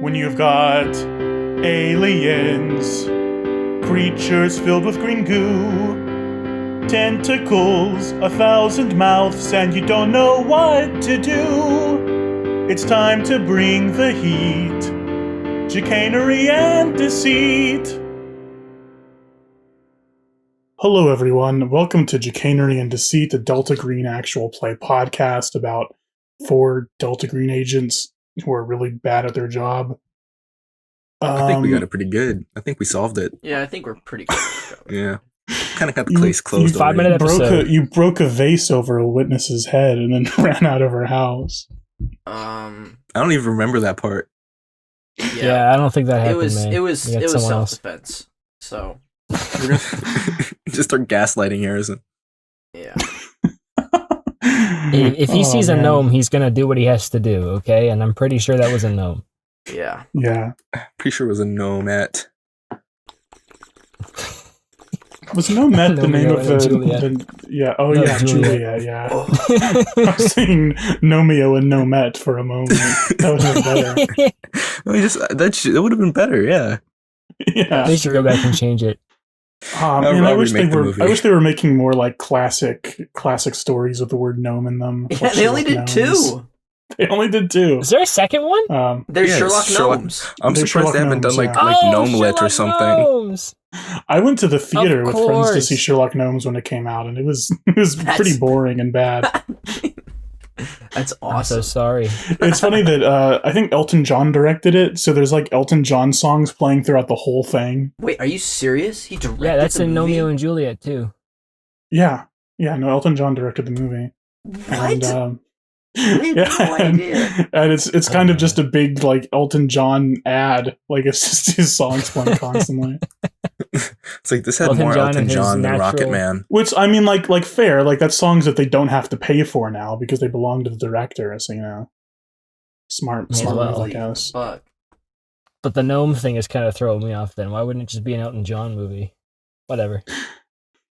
When you've got aliens, creatures filled with green goo, tentacles, 1,000 mouths, and you don't know what to do, it's time to bring the heat. Jicanery and Deceit. Hello everyone, welcome to Jicanery and Deceit, the Delta Green actual play podcast about 4 Delta Green agents who are really bad at their job. I think we got it pretty good. I think we solved it. Yeah, I think we're pretty good at the show. Yeah. Kind of got the case closed. 5 minute episode. You broke a vase over a witness's head and then ran out of her house. I don't even remember that part. Yeah, I don't think that happened, man. It was self-defense. So just start gaslighting Harrison. Yeah. If he sees a gnome, he's gonna do what he has to do, okay? And I'm pretty sure that was a gnome. Yeah. Yeah. Pretty sure it was a gnomette. Was Nomette the name of Juliet. yeah, oh No, yeah, Juliet, yeah. I was saying Nomeo and Nomette for a moment. That would have been better. That would have been better, yeah. Yeah. They should go back and change it. Man, I wish they were making more like classic stories with the word gnome in them. Yeah, they only did 2. They only did 2. Is there a second one? There's Sherlock Gnomes. I'm There's surprised Sherlock they haven't done Gnomes, like Gnomelet or something. Gnomes. I went to the theater Of with friends to course. see Sherlock Gnomes when it came out, and it was pretty boring and bad. That's I'm awesome. so sorry. It's funny that I think Elton John directed it, so there's like Elton John songs playing throughout the whole thing. Wait, are you serious? He directed Yeah, that's the in movie? Romeo and Juliet too. Yeah, no, Elton John directed the movie. What? And, I had no idea. and it's kind of just a big like Elton John ad, like it's just his songs playing constantly. It's like this had Elton more John Elton and his John than natural- Rocket Man. Which I mean, like fair, like that's songs that they don't have to pay for now because they belong to the director. So smart Yeah, move, well, I guess. Fuck. But the gnome thing is kind of throwing me off then. Why wouldn't it just be an Elton John movie? Whatever.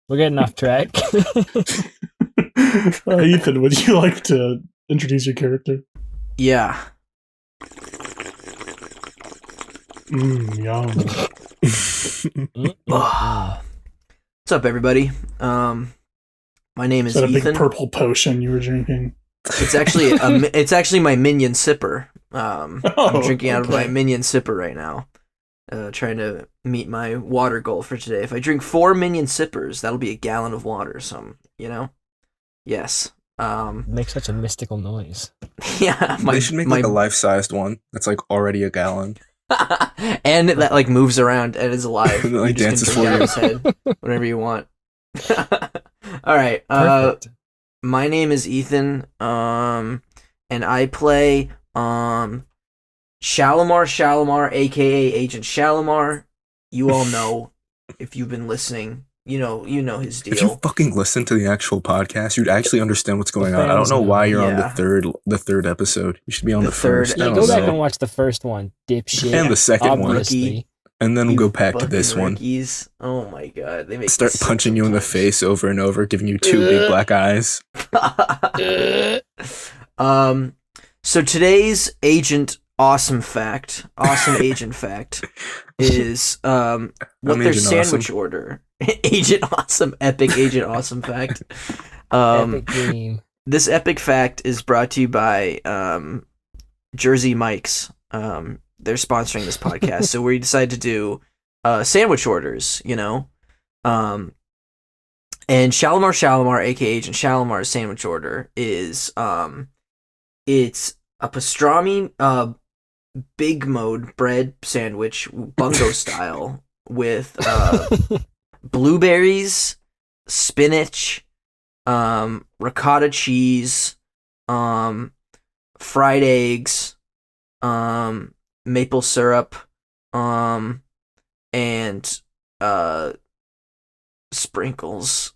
We're getting off track. Ethan, would you like to introduce your character? Yeah. Yum. What's up, everybody? My name Is is that a big Ethan. purple potion you were drinking? It's actually my Minion sipper. I'm drinking out of my Minion sipper right now. Trying to meet my water goal for today. If I drink 4 Minion sippers, that'll be a gallon of water. Yes. Makes such a mystical noise. Yeah. They should make like a life-sized one that's like already a gallon. And that like moves around and is alive. It, like, You just dances can drink for out his head whenever you want. All right. Perfect. My name is Ethan. And I play Shalimar, aka Agent Shalimar. You all know if you've been listening. You know his deal. If you fucking listen to the actual podcast, you'd actually understand what's going on. I don't know why you're on the third episode. You should be on the first. Yeah, I go don't back know. and watch the first one, dipshit. And the second one. Obviously. And then we'll You go back to fucking this one. rookies. Oh my god, they make Start me sick punching you in the sometimes. face over and over, giving you 2 big black eyes. So today's agent awesome agent fact is what their Agent sandwich Awesome. order. Epic agent awesome fact. Epic dream. This epic fact is brought to you by Jersey Mike's. They're sponsoring this podcast, so we decided to do sandwich orders, and Shalimar, aka Agent Shalimar's sandwich order is it's a pastrami big mode bread sandwich, bungo style, with blueberries, spinach, ricotta cheese, fried eggs, maple syrup, and sprinkles.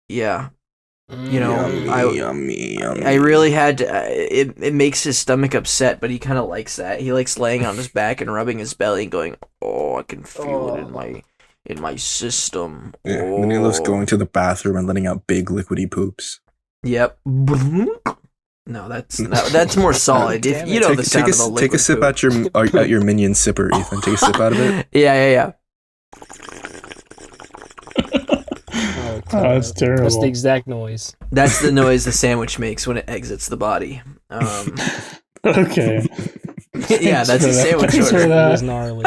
Yeah. Yummy. I really had to, it makes his stomach upset, but he kind of likes that. He likes laying on his back and rubbing his belly and going, "Oh, I can feel it in my system." Yeah, and then he loves going to the bathroom and letting out big liquidy poops. Yep. No, that's more solid. If you know the sound of the liquid take a sip poop. at your minion sipper, Ethan. Take a sip out of it. Yeah. Oh, that's terrible. That's the exact noise. That's the noise the sandwich makes when it exits the body. Okay. Yeah, that's a sandwich Thanks for order. that. It was gnarly.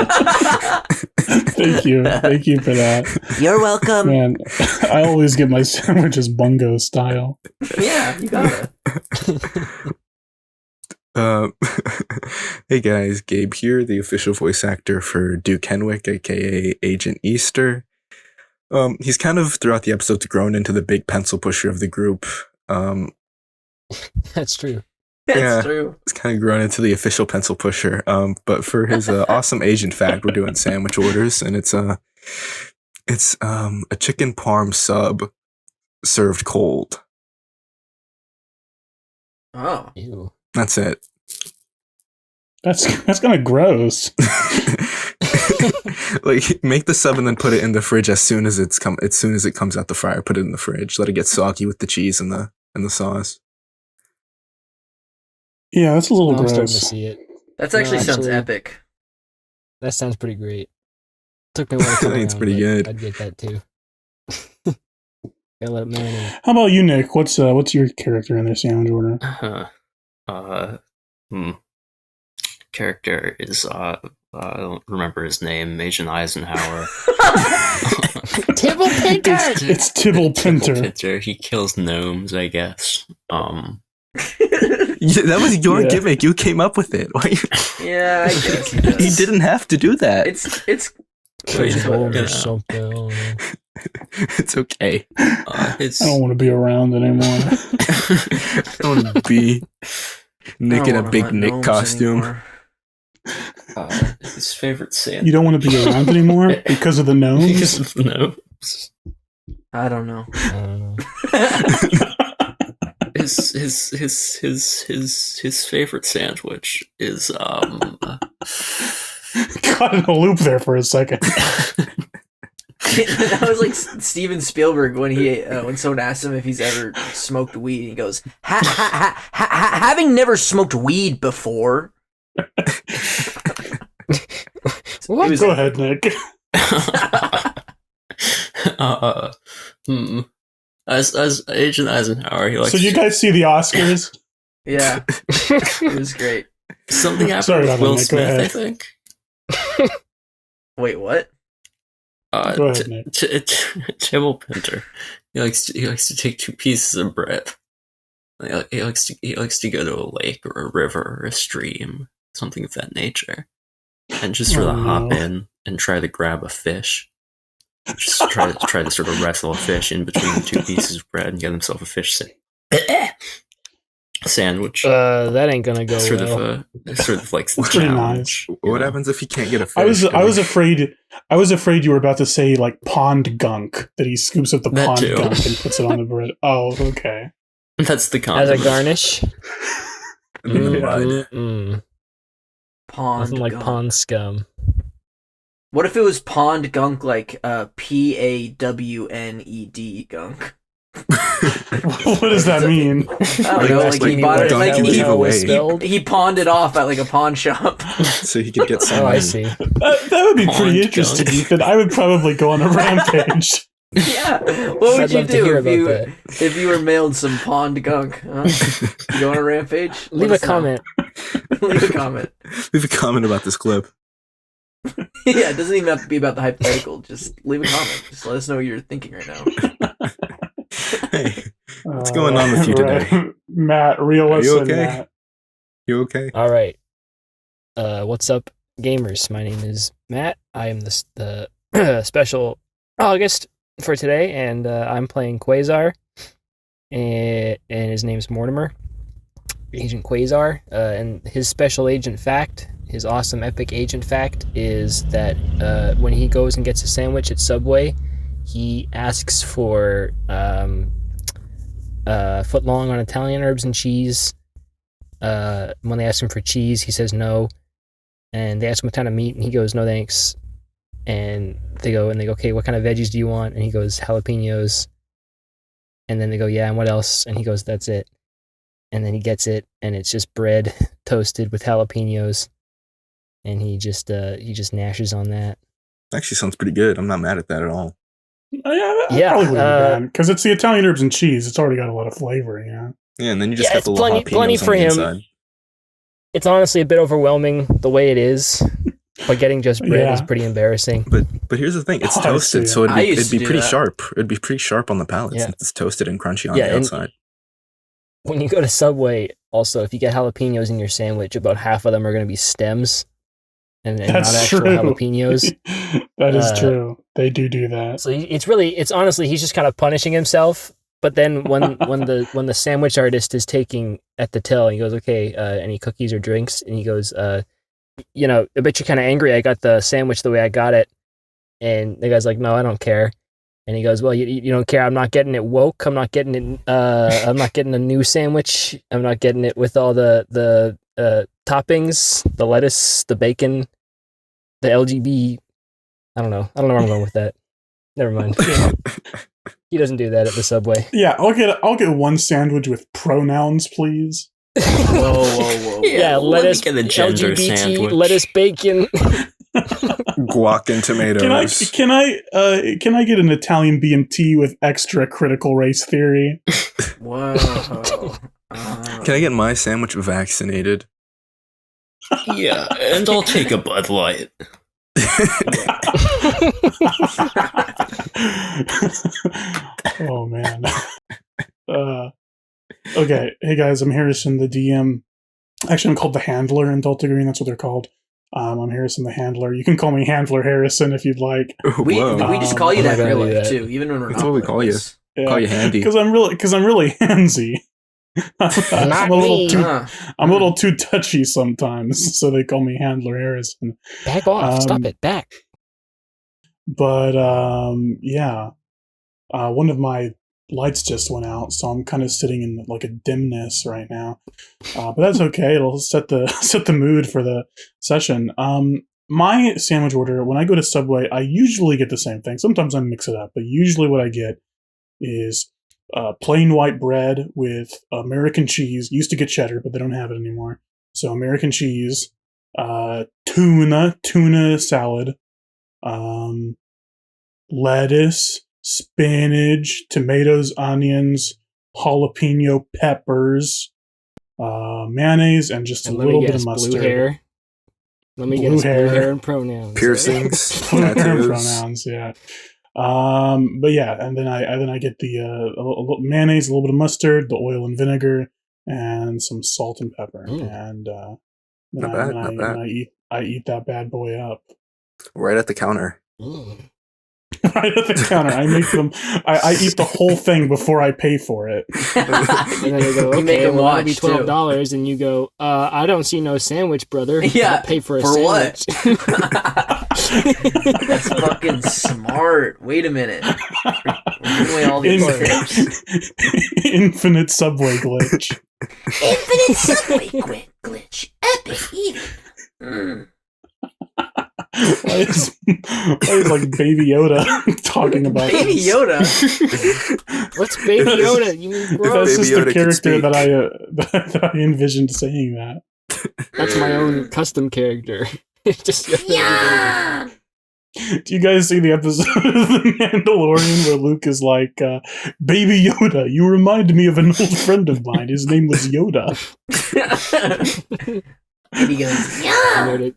Thank you for that. You're welcome. Man, I always get my sandwiches bungo style. Yeah, you gotta. Hey guys, Gabe here, the official voice actor for Duke Henwick, aka Agent Easter. He's kind of throughout the episodes grown into the big pencil pusher of the group. That's true. That's true. He's kind of grown into the official pencil pusher. But for his awesome agent fact, we're doing sandwich orders, and it's a chicken parm sub served cold. Oh. Ew. That's it. That's kind of gross. Like, make the sub and then put it in the fridge as soon as it comes out the fryer. Put it in the fridge. Let it get soggy with the cheese and the sauce. Yeah, that's a little I'm starting to gross. see it. That actually sounds actually- epic. That sounds pretty great. Took me a while to come It's around, pretty but good. I'd get that too. Gotta let it marinate. How about you, Nick? What's your character in their sandwich order? Character is I don't remember his name. Agent Eisenhower. Tibble Pinker! It's Tibble Pinter. Pinter. He kills gnomes, I guess. Yeah, that was your Yeah. gimmick. You came up with it. Why? Yeah, I guess he does. He didn't have to do that. It's Crazy Yeah. bones Yeah. or something. I don't know. It's okay. His, I don't want to be around anymore. I don't want to be Nick I in don't a wanna big hunt Nick gnomes costume. anymore. his favorite sandwich. You don't want to be around anymore because of the gnomes? Because of the gnomes. I don't know. I don't know. His favorite sandwich is Got in a loop there for a second. That was like Steven Spielberg when when someone asked him if he's ever smoked weed, and he goes, "Having never smoked weed before." What? It was- Go ahead, Nick. As Agent Eisenhower, he likes So you guys see the Oscars? Yeah, it was great. something happened Sorry with about Will that, Nick. Go Smith, I ahead. think. Wait, what? Go ahead, Nick. Tibble Pinter. He likes to take two pieces of bread. He likes to go to a lake or a river or a stream, something of that nature, and just sort of hop in and try to grab a fish. Just try to sort of wrestle a fish in between the two pieces of bread and get himself a fish sandwich. That ain't gonna go sort well. of like the Pretty challenge. you What know? happens if he can't get a fish? I was afraid you were about to say like pond gunk, that he scoops up the That pond too. gunk and puts it on the bread. Oh, okay. That's the As a condiment. garnish. in the mud. Mm-mm. Pond. Nothing like gunk. pond scum. What if it was pond gunk, like PAWNED gunk? What does that mean? I don't know. Like he like bought it, gunk like and he, heave away. he pawned it off at like a pawn shop. So he could get some. Oh, I see. That would be Pond pretty gunk. interesting, Ethan. I would probably go on a rampage. Yeah. What would I'd you love to do hear if about if you were mailed some pond gunk? Huh? You go on a rampage? Leave Let a us know. comment. Leave a comment. Leave a comment about this clip. Yeah, it doesn't even have to be about the hypothetical. Just leave a comment. Just let us know what you're thinking right now. Hey, what's going on with you today? Right. Matt, reel Are us you in, okay? Matt. You okay? All right. What's up, gamers? My name is Matt. I am the special August for today, and I'm playing Quasar, and his name's Mortimer, Agent Quasar. And his special agent fact, his awesome epic agent fact, is that when he goes and gets a sandwich at Subway, he asks for foot long on Italian herbs and cheese. When they ask him for cheese, he says no, and they ask him what kind of meat, and he goes no thanks. And they go, okay, what kind of veggies do you want? And he goes jalapenos. And then they go, yeah, and what else? And he goes, that's it. and then he gets it, and it's just bread toasted with jalapenos, and he just gnashes on that. Actually, sounds pretty good. I'm not mad at that at all. Yeah, probably wouldn't be bad because it's the Italian herbs and cheese. It's already got a lot of flavor, Yeah, and then you just got it's the little plenty jalapenos for on the him. inside. It's honestly a bit overwhelming the way it is, but getting just bread is pretty embarrassing. But here's the thing: it's toasted, so it'd be pretty sharp. It'd be pretty sharp on the palate since it's toasted and crunchy on the outside. When you go to Subway, also, if you get jalapenos in your sandwich, about half of them are going to be stems and not actual jalapenos. That is true. They do that. So it's honestly, he's just kind of punishing himself. But then when the sandwich artist is taking at the till, he goes, okay, any cookies or drinks? And he goes, I bet you're kind of angry I got the sandwich the way I got it. And the guy's like, no, I don't care. And he goes, well, you don't care. I'm not getting it woke. I'm not getting it. I'm not getting a new sandwich. I'm not getting it with all the toppings, the lettuce, the bacon, the LGB. I don't know where I'm going with that. Never mind. He doesn't do that at the Subway. Yeah, I'll get one sandwich with pronouns, please. Whoa. Yeah, lettuce, get a gender LGBT, sandwich. lettuce, bacon. Guac and tomatoes. Can I get an Italian BMT with extra critical race theory? Whoa. Can I get my sandwich vaccinated? Yeah, and I'll take a Bud Light. Oh man. Okay, hey guys, I'm Harrison, the DM. Actually, I'm called the Handler in Delta Green. That's what they're called. I'm Harrison, the Handler. You can call me Handler Harrison if you'd like. We just call you that in real life too, even when we're That's not. what we call you. Yeah, Call you Handy. because I'm really handsy. I'm a little too touchy sometimes, so they call me Handler Harrison. Back off! Stop it! Back. But yeah, one of my lights just went out, so I'm kind of sitting in like a dimness right now. But that's okay. It'll set the mood for the session. My sandwich order, when I go to Subway, I usually get the same thing. Sometimes I mix it up, but usually what I get is plain white bread with American cheese. Used to get cheddar, but they don't have it anymore. So American cheese, tuna salad, lettuce, spinach, tomatoes, onions, jalapeno peppers, mayonnaise, and just a little bit of mustard. Blue hair. Let me guess. Blue hair and pronouns. Piercings. Blue hair and pronouns. Yeah. But yeah, and then I get the a little mayonnaise, a little bit of mustard, the oil and vinegar, and some salt and pepper, and I eat that bad boy up right at the counter. Right at the counter. I make them. I eat the whole thing before I pay for it. And then they go, okay, well, that'll be $12, and you go, I don't see no sandwich, brother. Yeah, I'll pay for a sandwich. What? That's fucking smart. Wait a minute. We're giving away all these tips. Infinite Subway glitch. Infinite Subway glitch. Epic even. Why is like Baby Yoda talking about Baby this? Yoda? What's Baby Yoda? You mean bro? That's Baby just Yoda the character that that I envisioned saying that. That's my own custom character. Just Yeah. Do you guys see the episode of The Mandalorian where Luke is like, Baby Yoda, you remind me of an old friend of mine. His name was Yoda. And he goes, yeah. Yoda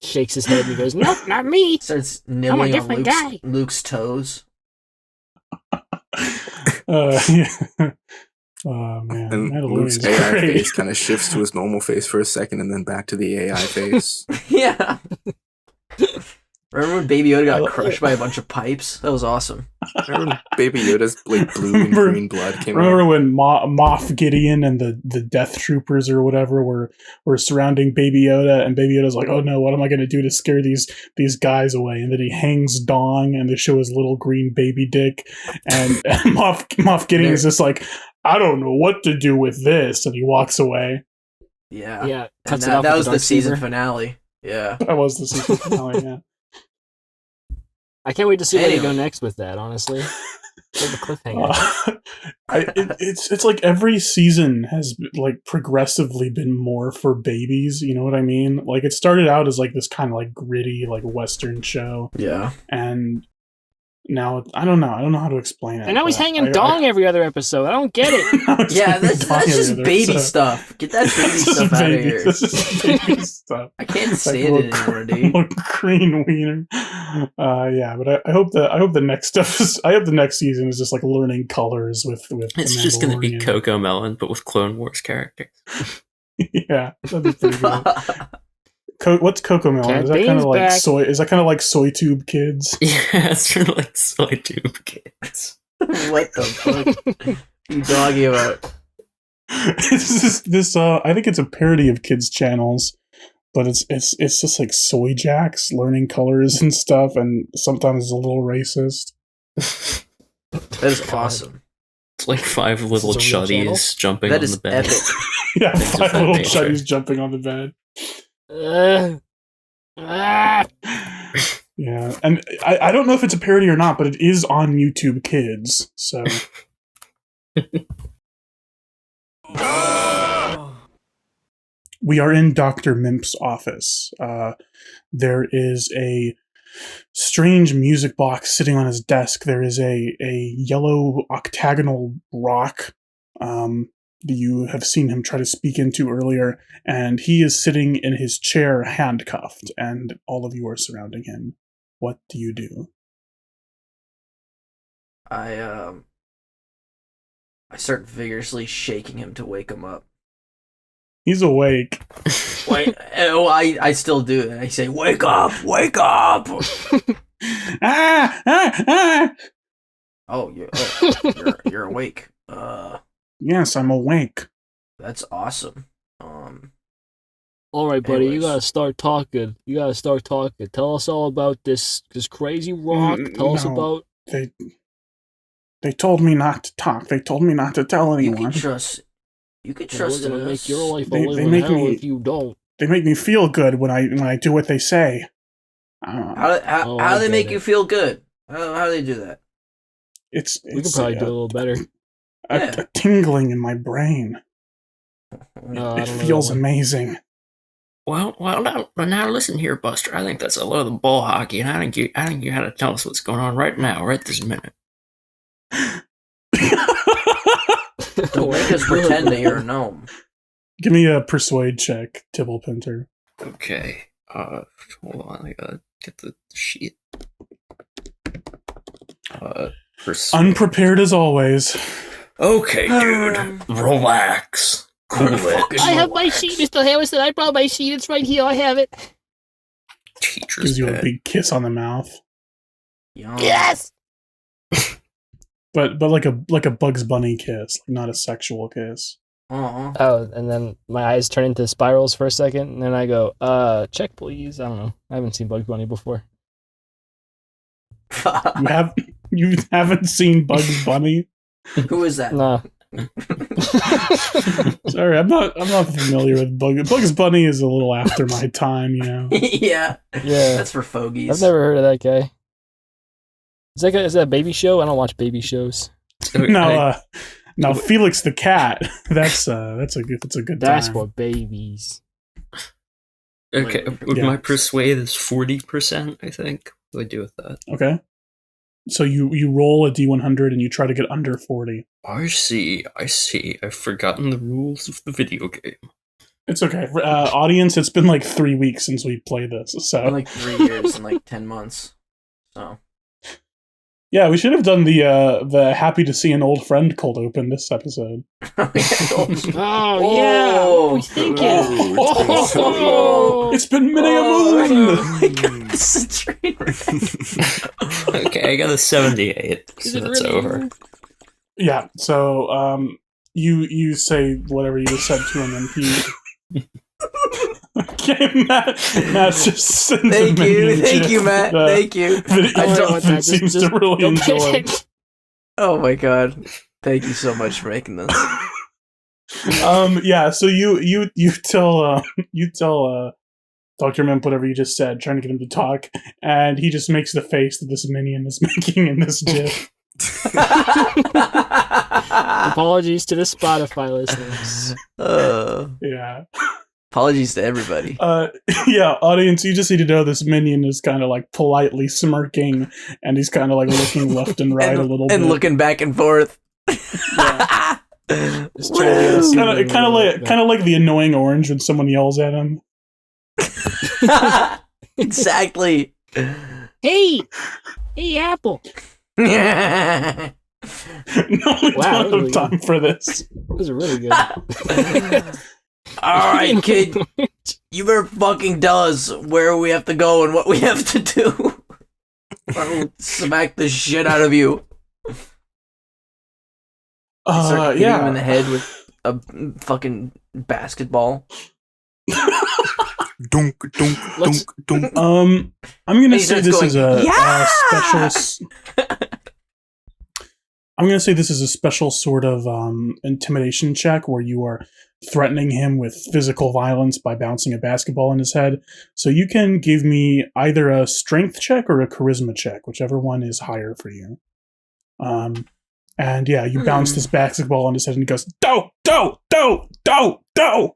shakes his head and he goes, nope, not me. Starts nibbling on guy. Luke's toes. Yeah. Oh man, And Luke's AI face kind of shifts to his normal face for a second and then back to the AI face. Yeah. Remember when Baby Yoda got crushed by a bunch of pipes? That was awesome. Remember when Baby Yoda's like blue and green blood came out? Remember when Moff Gideon and the Death Troopers or whatever were surrounding Baby Yoda, and Baby Yoda's like, oh no, what am I going to do to scare these guys away? And then he hangs Dong, and they show his little green baby dick, and Moff Gideon is just like, I don't know what to do with this, and he walks away. Yeah. Yeah. And that was the season finale. Yeah. That was the season finale, yeah. I can't wait to see where they go next with that, honestly. The cliffhanger. It's like every season has like progressively been more for babies. You know what I mean? Like it started out as like this kind of like gritty like Western show, Yeah. and now I don't know how to explain it. And now he's but hanging dong every other episode. I don't get it. now he's Yeah, hanging that's dong just every baby other- stuff. Get that baby This is stuff out of baby- here. This is baby stuff. I can't Like stand it anymore, dude. little green wiener. Yeah, but I hope the next stuff is. I hope the next season is just like learning colors with. It's the just going to be Mandalorian. Coco Melon, but with Clone Wars characters. Yeah, that'd be pretty good. What's Coco Melon? Cat Is that kind Bane's of like back. soy? Is that kind of like soy tube kids? Yeah, it's for like soy tube kids. What the fuck are you talking about? It's this. I think it's a parody of kids channels, but it's just like soy jacks learning colors and stuff, and sometimes it's a little racist. That is awesome. It's like 5 little Is this a real channel? chuddies jumping That on is the bed. epic. Yeah, Things of 5 that little nature. chuddies jumping on the bed. Yeah, and I don't know if it's a parody or not, but it is on YouTube Kids, so. We are in Dr. Mimp's office. There is a strange music box sitting on his desk. There is a yellow octagonal rock that you have seen him try to speak into earlier, and he is sitting in his chair handcuffed, and all of you are surrounding him. What do you do? I start vigorously shaking him to wake him up. He's awake. Wait, I still do it. I say, "Wake up! Wake up!" Ah! Oh, you're awake. Yes, I'm awake. That's awesome. All right, buddy, you Anyways. gotta start talking. Tell us all about this crazy rock. Tell us No. about. They told me not to talk. They told me not to tell You anyone. can trust. You can trust We're gonna us. make your life a They living make hell me- if you don't. They make me feel good when I do what they say. How Oh, do I they get make it. you feel good? How do they do that? It's We could probably do a little better. Yeah. a tingling in my brain. No, I It don't know feels that one. amazing. Well, now listen here, Buster. I think that's a load of bull hockey, and I think you got to tell us what's going on right now, right this minute. Don't make us pretend that you're a gnome. Give me a persuade check, Tibble Pinter. Okay. Hold on. I gotta get the sheet. Unprepared as always. Okay, dude. Relax. Cool it. I have my sheet, Mr. Harrison. I brought my sheet. It's right here. I have it. Teacher's Gives you a pet. big kiss on the mouth. Yum. Yes. But like a Bugs Bunny kiss, not a sexual kiss. Aw. Oh, and then my eyes turn into spirals for a second, and then I go, check please. I don't know. I haven't seen Bugs Bunny before. You haven't seen Bugs Bunny? Who is that? Nah. Sorry, I'm not familiar with Bugs Bunny is a little after my time, you know. Yeah, Yeah. that's for fogies. I've never heard of that guy. Is that a baby show? I don't watch baby shows. Now Felix the cat. That's a good That's time. for babies. Okay, Yeah. my persuade is 40%, I think. What do I do with that? Okay. So you roll a D100 and you try to get under 40. I see. I've forgotten the rules of the video game. It's okay. Audience, it's been like 3 weeks since we played this. It's So been like 3 years and like 10 months. So yeah, we should have done the happy to see an old friend cold open this episode. Oh, yeah. What were we thinking? Oh. It's been many a Oh moon. my God, this is a train wreck. Okay, I got a 78, Is so it that's really? over. Yeah. So you say whatever you just said to him, and he. Okay, Matt just sends Thank a you, minion thank GIF you, Matt. that Thank you. the I don't elephant want that. seems Just to really don't enjoy. get it. Oh my God. Thank you so much for making this. Yeah, so you tell Dr. Mimp whatever you just said, trying to get him to talk, and he just makes the face that this minion is making in this GIF. Apologies to the Spotify listeners. Yeah. Apologies to everybody. Yeah, audience, you just need to know this minion is kind of like politely smirking, and he's kind of like looking left and right a little bit. And looking back and forth. Yeah. Just trying to Woo! see Kind of like the annoying orange when someone yells at him. Exactly. Hey, Apple. No, we Wow, don't have time for this. Those are really good. All right, kid. You better fucking tell us where we have to go and what we have to do. Or we'll smack the shit out of you. Start hitting him in the head with a fucking basketball. Dunk, dunk, dunk, dunk. I'm gonna say this going, is a "Yeah!" special. I'm gonna say this is a special sort of intimidation check where you are threatening him with physical violence by bouncing a basketball in his head. So you can give me either a strength check or a charisma check, whichever one is higher for you. And yeah, you bounce this basketball on his head, and he goes, "Do, do, do, do, do."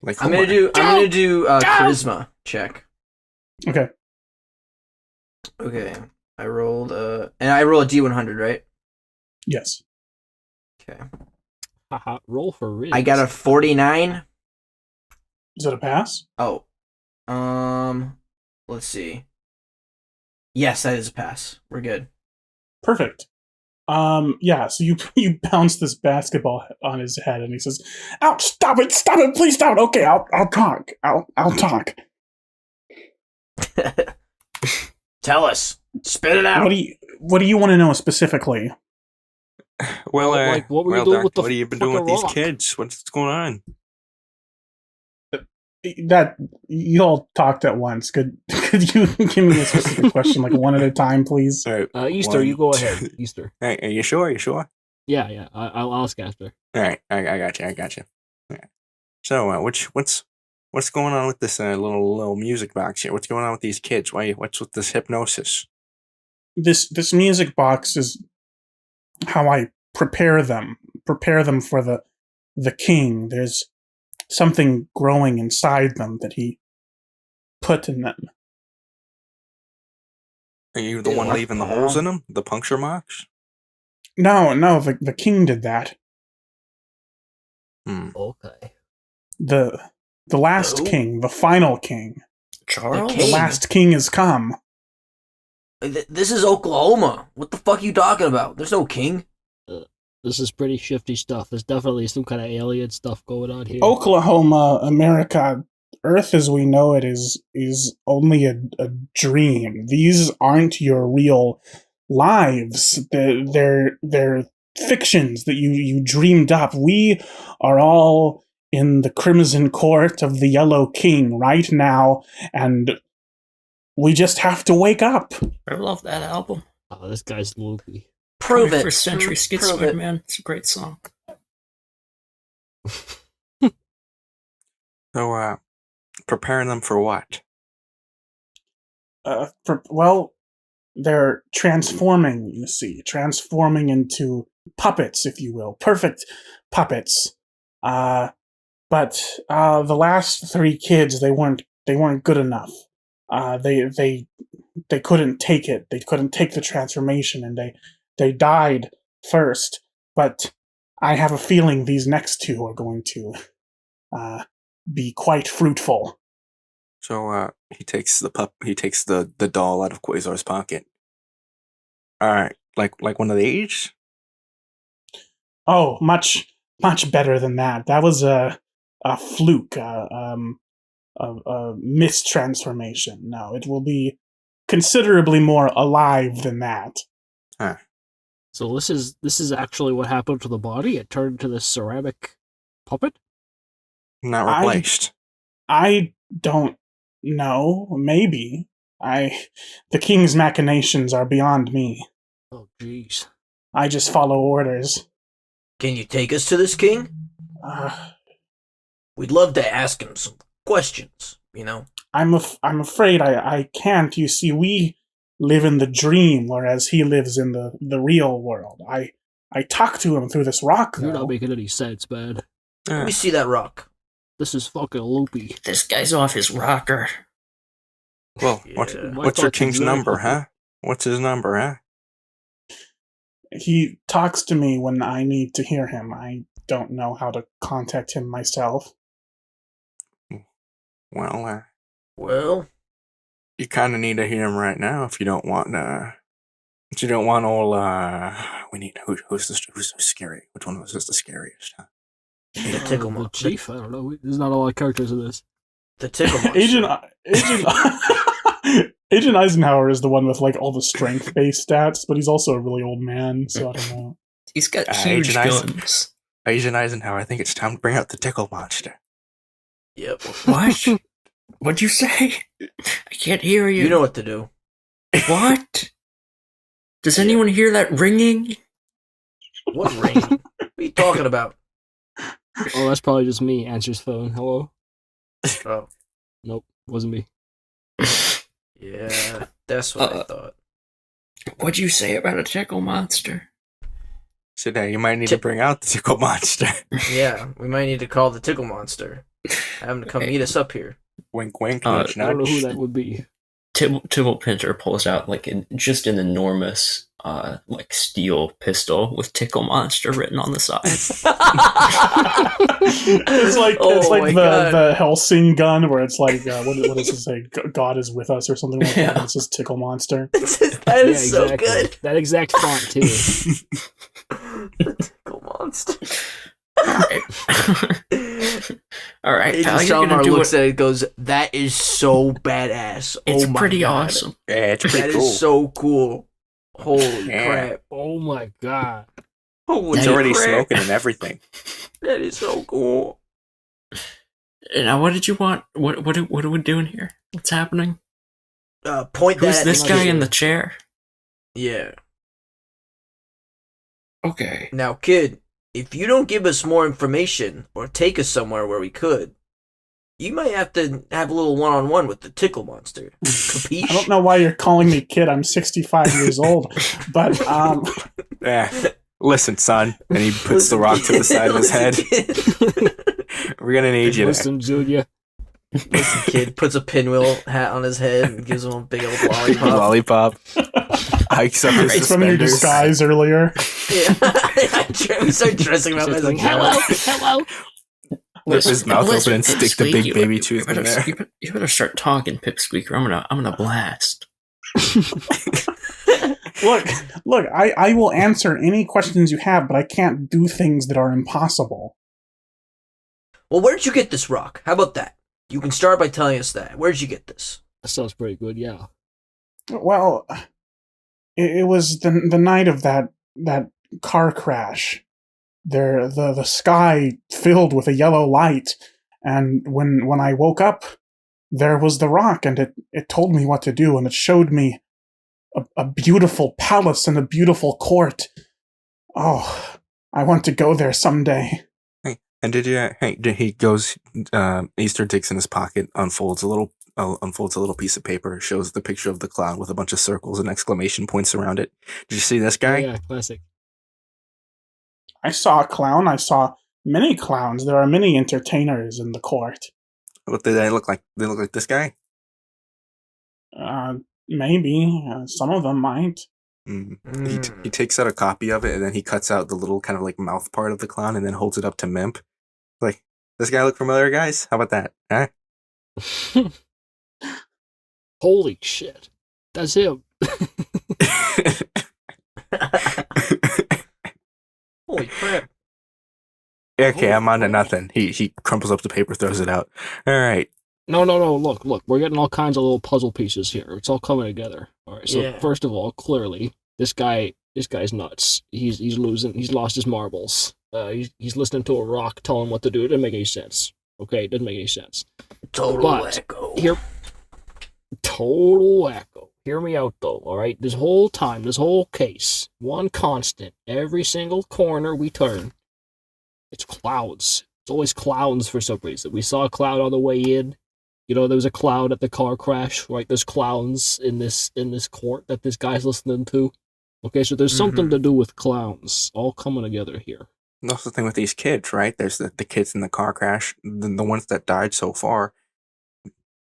Like I'm gonna do charisma check. Okay. Okay. I rolled and I roll a D100, right? Yes. Okay. Haha, roll for Riz. I got a 49. Is that a pass? Oh. Let's see. Yes, that is a pass. We're good. Perfect. Yeah, so you bounce this basketball on his head, and he says, "Ouch! Stop it! Please stop it! Okay, I'll talk. I'll talk." Tell us. Spit it out. What do you want to know specifically? Well, Like, what were you doing with the what have you been doing with fucking these rock? kids? What's going on? That you all talked at once. Could you give me a specific question, like one at a time, please? All right, Easter, one, you go two- ahead. Easter. Hey, are you sure? Are you sure? Yeah. I'll ask after. All right, I got you. All right. So, what's going on with this little music box here? What's going on with these kids? What's with this hypnosis? This music box is how I prepare them for the king. There's something growing inside them that he put in them. Are you the one leaving the holes in them? The puncture marks? No, the king did that. Okay. The last Oh. king, the final king. Charles? King? The last king has come. This is Oklahoma. What the fuck are you talking about? There's no king. This is pretty shifty stuff. There's definitely some kind of alien stuff going on here. Oklahoma, America, Earth as we know it is only a dream. These aren't your real lives. They're fictions that you dreamed up. We are all in the crimson court of the Yellow King right now, and we just have to wake up. I love that album. Oh, this guy's loopy. Prove it. 21st Century Prove Schizoid it. Man. It's a great song. So, preparing them for what? They're transforming, you see. Transforming into puppets, if you will. Perfect puppets. But the last three kids, they weren't good enough. They couldn't take it. They couldn't take the transformation, and they died first. But I have a feeling these next two are going to be quite fruitful. So, he takes the doll out of Quasar's pocket. All right, like one of these. Oh, much better than that. That was a fluke, a mistransformation. No, it will be considerably more alive than that. Huh. So this is actually what happened to the body. It turned into this ceramic puppet. Not replaced. I don't know. Maybe the king's machinations are beyond me. Oh, jeez. I just follow orders. Can you take us to this king? We'd love to ask him some questions, you know? I'm afraid I can't. You see, we live in the dream, whereas he lives in the real world. I talk to him through this rock, You're though. not making any sense, man. Let me see that rock. This is fucking loopy. This guy's off his rocker. Well, Yeah. what's My your thoughts king's exactly. number, huh? What's his number, huh? He talks to me when I need to hear him. I don't know how to contact him myself. Well, Well, you kind of need to hear him right now if you don't want if you don't want all we need who's scary? Which one was the scariest? Huh? the tickle The monster. chief? I don't know. There's not a lot of characters in this. The tickle monster. Agent Eisenhower is the one with like all the strength-based stats, but he's also a really old man, so I don't know. He's got Agent huge guns. Agent Eisenhower, I think it's time to bring out the tickle monster. Yep. What? What'd you say? I can't hear you. You know what to do. What? Does anyone hear that ringing? What ring? What are you talking about? Oh, that's probably just me. Answers phone. Hello? Oh, Nope, wasn't me. yeah. That's what I thought. What'd you say about a tickle monster? So now you might need to bring out the tickle monster. Yeah, we might need to call the tickle monster. Have him to come meet us up here. Wink, wink, Uh, nudge, I don't know who nudge. that would be. Tybalt Pinter pulls out like just an enormous like steel pistol with tickle monster written on the side. It's Oh like my God. the Helsing gun where it's like what does it say? God is with us or something like Yeah. that. It says tickle monster. That is so exactly. good. That exact font, too. The tickle monster. All right, Agent pal, you're gonna Shalimar do looks it. at it and goes, "That is so badass. It's oh my pretty God. awesome. Yeah, it's pretty That cool. is so cool. Holy Yeah. crap. Oh my god. Holy It's already crap. smoking and everything. That is so cool. Now, what did you want? What are we doing here? What's happening? Point that Who's at this the guy kid. in the chair? Yeah. Okay. Now, kid, if you don't give us more information or take us somewhere where we could, you might have to have a little one-on-one with the tickle monster. Capiche? I don't know why you're calling me kid. I'm 65 years old, but Yeah. Listen, son. And he puts the rock to the side of his head. We're gonna need you to. Listen, Junior. Listen, kid puts a pinwheel hat on his head and gives him a big old lollipop. Lollipop. Hikes up his it's from your suspenders. disguise earlier. Yeah. We start dressing him up as a Hello, cat. hello. Rip his mouth Listen, open and stick the Pipsqueak, big you- baby you tooth in better- there. You better start talking, Pipsqueak, or I'm gonna blast. Look, I will answer any questions you have, but I can't do things that are impossible. Well, where'd you get this rock? How about that? You can start by telling us that. Where'd you get this? That sounds pretty good, yeah. Well, it was the night of that car crash. The sky filled with a yellow light, and when I woke up, there was the rock, and it told me what to do, and it showed me a beautiful palace and a beautiful court. Oh, I want to go there someday. And he goes, Easter digs in his pocket, unfolds a little piece of paper, shows the picture of the cloud with a bunch of circles and exclamation points around it. Did you see this guy? Yeah, classic. I saw a clown. I saw many clowns. There are many entertainers in the court. What do they look like? They look like this guy? Maybe. Some of them might. He takes out a copy of it, and then he cuts out the little kind of like mouth part of the clown and then holds it up to Mimp. Like, this guy look familiar, guys? How about that? Huh? Holy shit. That's him. Holy crap. Okay, I'm on to nothing. He crumples up the paper, throws it out. All right. No. Look. We're getting all kinds of little puzzle pieces here. It's all coming together. All right. So Yeah. first of all, clearly, this guy's nuts. He's losing. He's lost his marbles. He's listening to a rock tell him what to do. It doesn't make any sense. Okay, it doesn't make any sense. Total But wacko. here, total wacko. Hear me out though. All right. This whole time, this whole case, one constant. Every single corner we turn, it's clouds. It's always clouds for some reason. We saw a cloud on the way in. there was a clown at the car crash, right? There's clowns in this court that this guy's listening to. Okay, so there's something to do with clowns all coming together here. That's the thing with these kids, right? There's the kids in the car crash, the ones that died so far.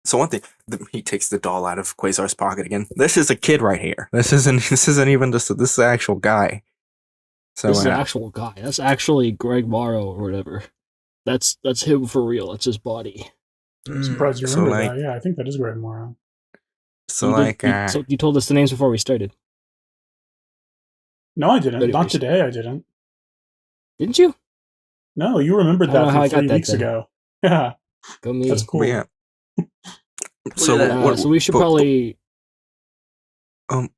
So one thing, he takes the doll out of Quasar's pocket again. This is a kid right here. This isn't even just this is the actual guy. So this is an actual guy. That's actually Greg Morrow or whatever. That's him for real. That's his body. I'm surprised you remember that. Yeah, I think that is Greg Morrow. So so you told us the names before we started. No, I didn't. Anyways. Not today. I didn't. Didn't you? No, you remembered that from 3 weeks ago. Yeah, go me. That's cool. Yeah. So we should probably.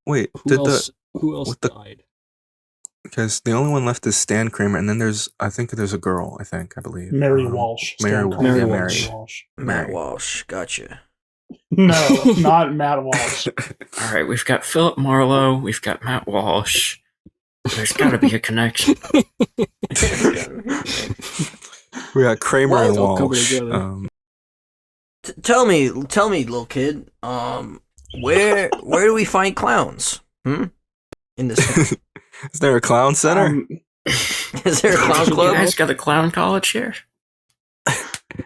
Wait. Who else died? Because the only one left is Stan Kramer, and then there's a girl. I believe Mary Walsh. Mary Walsh. Matt Walsh. Gotcha. No, not Matt Walsh. All right, we've got Philip Marlowe. We've got Matt Walsh. There's got to be a connection. We got Kramer and Walsh. Tell me, little kid. Where do we find clowns? In this. Is there a clown center? Is there a clown club? You guys got a clown college here?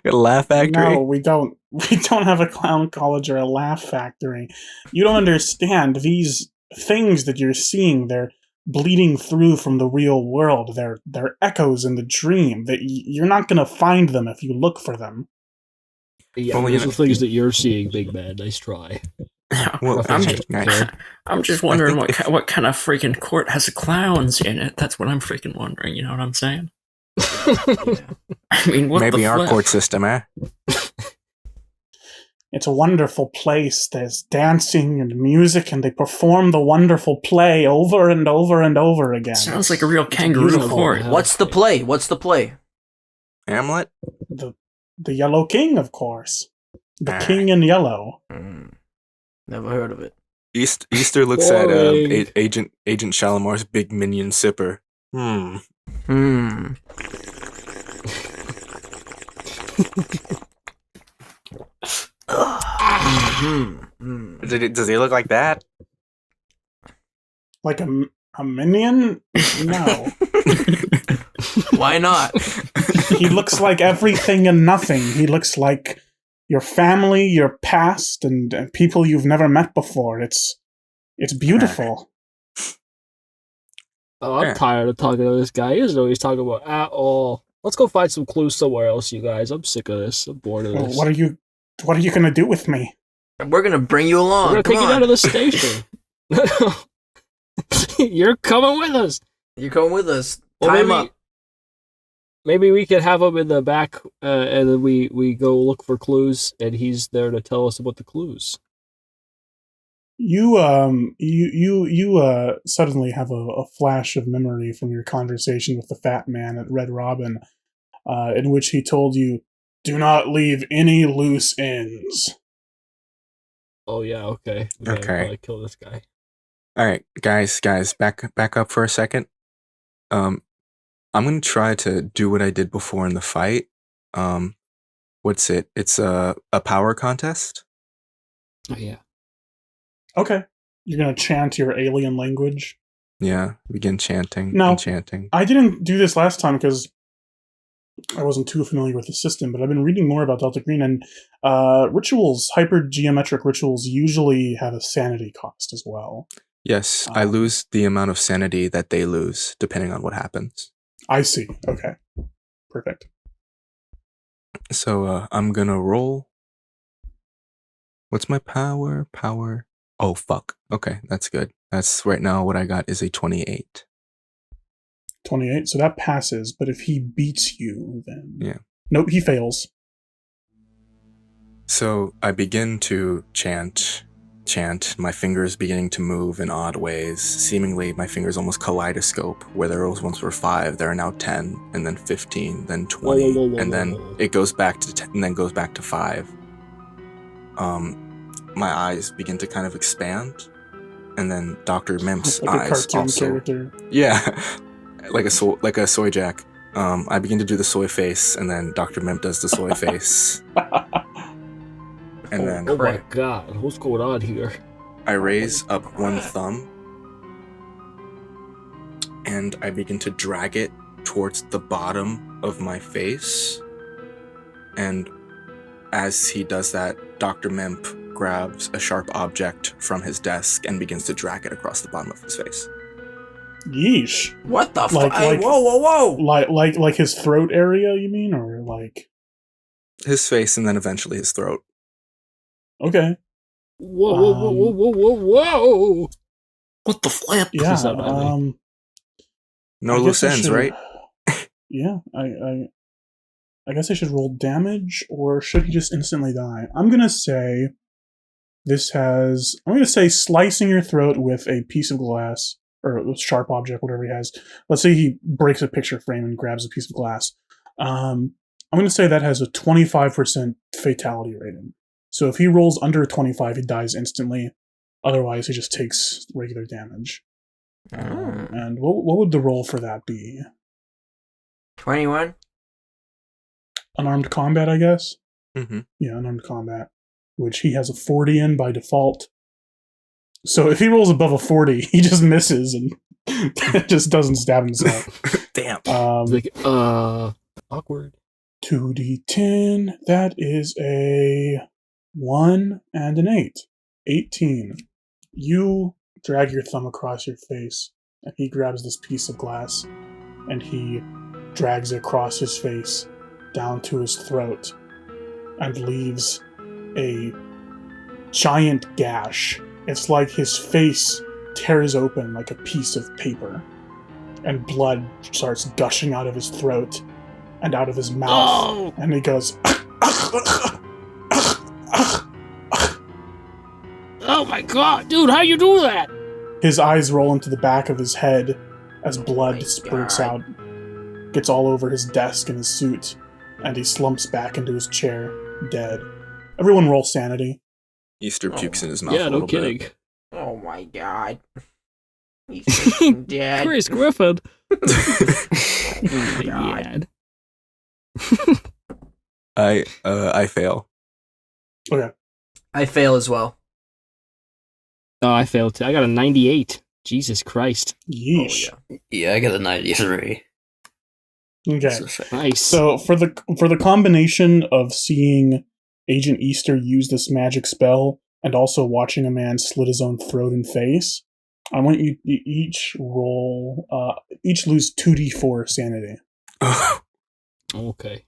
A laugh factory? No, we don't. We don't have a clown college or a laugh factory. You don't understand. These things that you're seeing, they're bleeding through from the real world. They're echoes in the dream. That you're not going to find them if you look for them. Yeah, those are things that you're seeing, big man. Nice try. Well, I'm just wondering what kind of freaking court has clowns in it. That's what I'm freaking wondering. You know what I'm saying? I mean, what maybe the our flip? court system, eh? It's a wonderful place. There's dancing and music, and they perform the wonderful play over and over and over again. Sounds like a real kangaroo court. What's the play? Hamlet? The Yellow King, of course. The King in Yellow. Never heard of it. Easter looks at Agent Shalimar's big minion sipper. Does he look like that? Like a minion? No. Why not? He looks like everything and nothing. He looks like your family, your past, and people you've never met before. It's beautiful. Oh, I'm tired of talking to this guy. He doesn't know what he's talking about at all. Let's go find some clues somewhere else, you guys. I'm sick of this. I'm bored of this. What are you gonna do with me? We're gonna bring you along. We're gonna take you down to the station. You're coming with us. You're coming with us. Well, Time up. Maybe we could have him in the back, and then we go look for clues, and he's there to tell us about the clues. You suddenly have a flash of memory from your conversation with the fat man at Red Robin, in which he told you, "Do not leave any loose ends." Oh yeah, okay. We gotta probably kill this guy. All right, guys, back up for a second. I'm gonna try to do what I did before in the fight. What's it? It's a power contest. Oh yeah. Okay. You're gonna chant your alien language? Yeah, begin chanting. No, chanting. I didn't do this last time because I wasn't too familiar with the system, but I've been reading more about Delta Green, and rituals, hypergeometric rituals, usually have a sanity cost as well. Yes, I lose the amount of sanity that they lose, depending on what happens. I see. Okay. Perfect. So I'm gonna roll. What's my power? Power. Oh, fuck. Okay, that's good. That's right now what I got is a 28. 28, so that passes, but if he beats you, then... Yeah. Nope, he fails. So I begin to chant, my fingers beginning to move in odd ways. Seemingly, my fingers almost kaleidoscope. Where there once were 5, there are now 10, and then 15, then 20, and then it goes back to 10, and then goes back to 5. My eyes begin to kind of expand, and then Dr. Mimp's like eyes a cartoon also. Character. Yeah, like a soy jack. I begin to do the soy face, and then Dr. Mimp does the soy face. And then Oh my god, what's going on here? I raise up one thumb and I begin to drag it towards the bottom of my face. And as he does that, Dr. Mimp grabs a sharp object from his desk and begins to drag it across the bottom of his face. Yeesh. What the Like- fuck? like- Whoa! Like his throat area, you mean, or like? His face and then eventually his throat. Okay. Whoa! What the flip? Yeah. is that, Riley? No I loose guess I ends, should- right? Yeah. I guess I should roll damage, or should he just instantly die? I'm gonna say slicing your throat with a piece of glass or a sharp object, whatever he has. Let's say he breaks a picture frame and grabs a piece of glass. I'm gonna say that has a 25% fatality rating. So if he rolls under 25, he dies instantly. Otherwise, he just takes regular damage. And what would the roll for that be? 21? Unarmed combat, I guess? Mm-hmm. Yeah, unarmed combat, which he has a 40 in by default. So if he rolls above a 40, he just misses and just doesn't stab himself. Damn. Like, awkward. 2d10, that is a 1 and an 8. 18. You drag your thumb across your face, and he grabs this piece of glass, and he drags it across his face, down to his throat, and leaves a giant gash. It's like his face tears open like a piece of paper, and blood starts gushing out of his throat and out of his mouth, Oh! and he goes, Oh my god, dude, how you do that? his eyes roll into the back of his head as blood my spurts God. out, gets all over his desk and his suit, and he slumps back into his chair, dead. Everyone roll sanity. Easter Oh. pukes in his mouth Yeah, a no little kidding. bit. Oh my god. He's freaking dead. Chris Griffin. Oh my god. Yeah. I fail. Okay. I fail as well. Oh, I failed too. I got a 98. Jesus Christ. Yeesh. Oh, yeah. Yeah, I got a 93. Okay. So shit. Nice. So for the combination of seeing Agent Easter use this magic spell and also watching a man slit his own throat and face, I want you to each roll, each lose 2d4 sanity. Okay.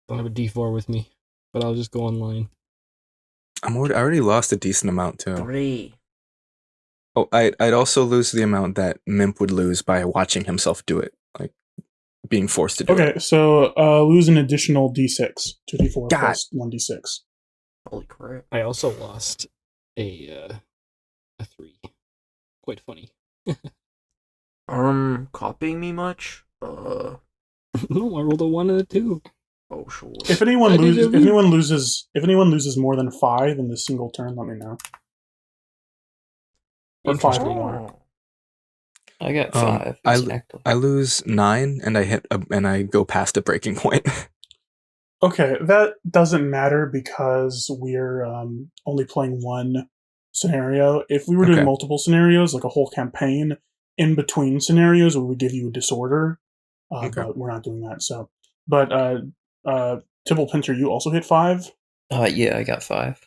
Don't have a D4 with me, but I'll just go online. I already lost a decent amount too. 3. Oh, I'd also lose the amount that Mimp would lose by watching himself do it, like being forced to do it. Okay, so lose an additional d6. 2d4 God. plus 1d6. Holy crap. I also lost a 3. Quite funny. Copying me much? No, I rolled a 1 and a 2. Oh, sure. If anyone I did loses, it. if anyone loses more than 5 in this single turn, let me know. Or 5 or Interesting. more. I got Um, 5. I- exactly. I lose 9 and I go past a breaking point. Okay, that doesn't matter because we're only playing one scenario. If we were doing Okay. multiple scenarios, like a whole campaign, in between scenarios, we would give you a disorder. Okay. But we're not doing that. So, but Tibble Pinter, you also hit 5. Yeah, I got 5.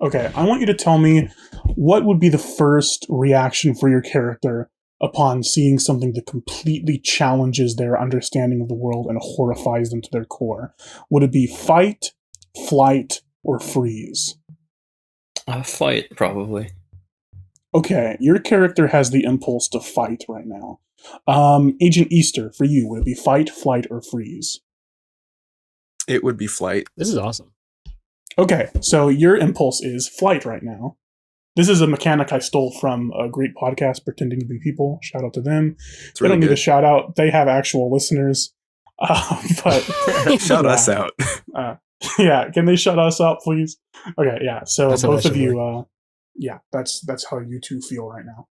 Okay, I want you to tell me what would be the first reaction for your character upon seeing something that completely challenges their understanding of the world and horrifies them to their core. Would it be fight, flight, or freeze? Fight, probably. Okay, your character has the impulse to fight right now. Agent Easter, for you, would it be fight, flight, or freeze? It would be flight. This is awesome. Okay, so your impulse is flight right now. This is a mechanic I stole from a great podcast, Pretending to Be People. Shout out to them. It's They don't really need a good. shout out. They have actual listeners. But Shout yeah. us out. Yeah, can they shut us out, please? Okay, yeah. So That's how both that of should you, yeah, that's how you two feel right now.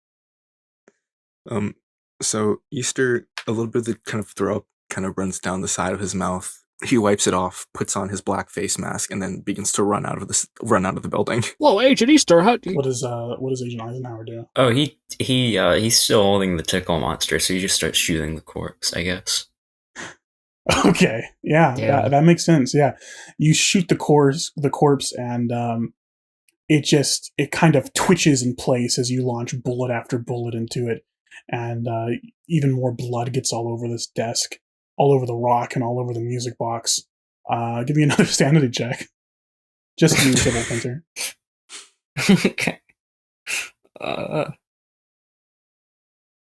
So Easter, a little bit of the kind of throw up kind of runs down the side of his mouth, He wipes it off, puts on his black face mask, and then begins to run out of the building. Whoa, Agent Easter, What does Agent Eisenhower do? Oh, he's still holding the tickle monster, so he just starts shooting the corpse, I guess. Okay, yeah. That makes sense. Yeah, you shoot the corpse, and it kind of twitches in place as you launch bullet after bullet into it, and even more blood gets all over this desk, all over the rock, and all over the music box. Give me another sanity check. Just you, Sybil Pinter. Okay.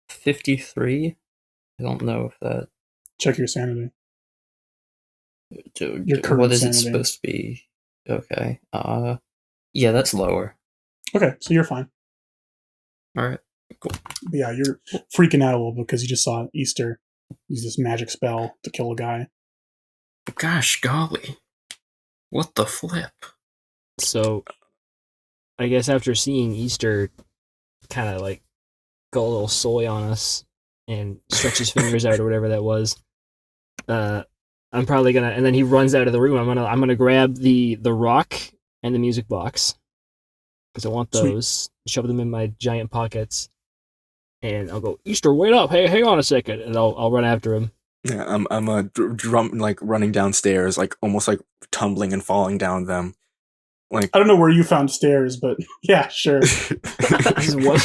53. I don't know if that. Check your sanity. Your current What is sanity. it supposed to be? Okay. Yeah, that's lower. Okay, so you're fine. All right. Cool. But yeah, you're freaking out a little because you just saw Easter use this magic spell to kill a guy. Gosh golly. What the flip? So, I guess after seeing Easter kind of like go a little soy on us and stretch his fingers out or whatever that was, I'm probably gonna, and then he runs out of the room. I'm gonna grab the rock and the music box because I want those. Shove them in my giant pockets, and I'll go, Easter, wait up! Hey, hang on a second, and I'll run after him. Yeah, I'm a drum like running downstairs, like almost like tumbling and falling down them. Like I don't know where you found stairs, but yeah, sure. This is what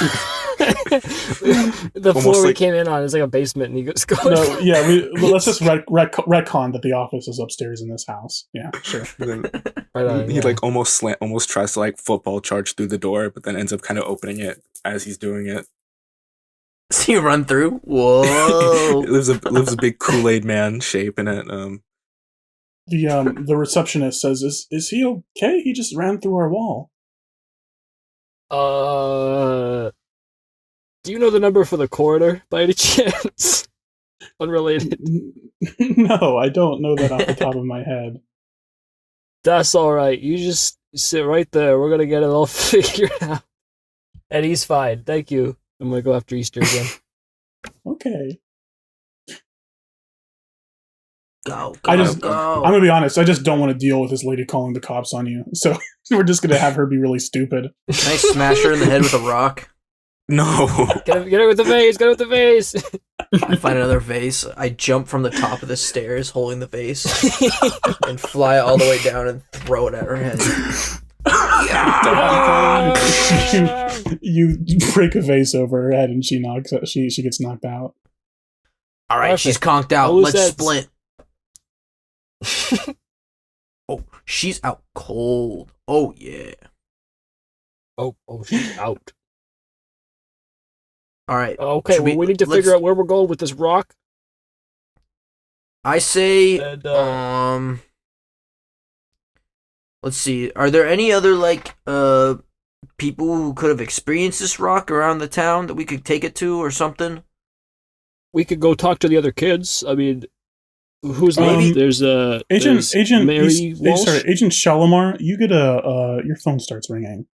the Almost floor we like- came in on is like a basement, and he goes, No, yeah, let's just retcon that the office is upstairs in this house. Yeah, sure. then Right on, he yeah. like almost tries to like football charge through the door, but then ends up kind of opening it as he's doing it. See you run through? Whoa. It lives a big Kool-Aid man shape in it. The receptionist says, "Is he okay? He just ran through our wall." Do you know the number for the coroner by any chance? Unrelated. No, I don't know that off the top of my head. That's all right. You just sit right there. We're gonna get it all figured out. And he's fine. Thank you. I'm gonna go after Easter again. Okay. Go, I go, just- go. I'm gonna be honest. I just don't want to deal with this lady calling the cops on you. So we're just gonna have her be really stupid. Can I smash her in the head with a rock? No. Get her with the vase. Get her with the vase. I find another vase. I jump from the top of the stairs holding the vase and fly all the way down and throw it at her head. you break a vase over her head and she gets knocked out. All right, she's conked out. What was Let's that? split. Oh, she's out cold. Oh yeah. Oh, she's out. All right. Okay, Should well, we need to figure out where we're going with this rock. I say, And, let's see. Are there any other people who could have experienced this rock around the town that we could take it to or something? we could go talk to the other kids. I mean, who's Maybe- left? There's Agent Mary Walsh. sorry, Agent Shalimar. You get your phone starts ringing.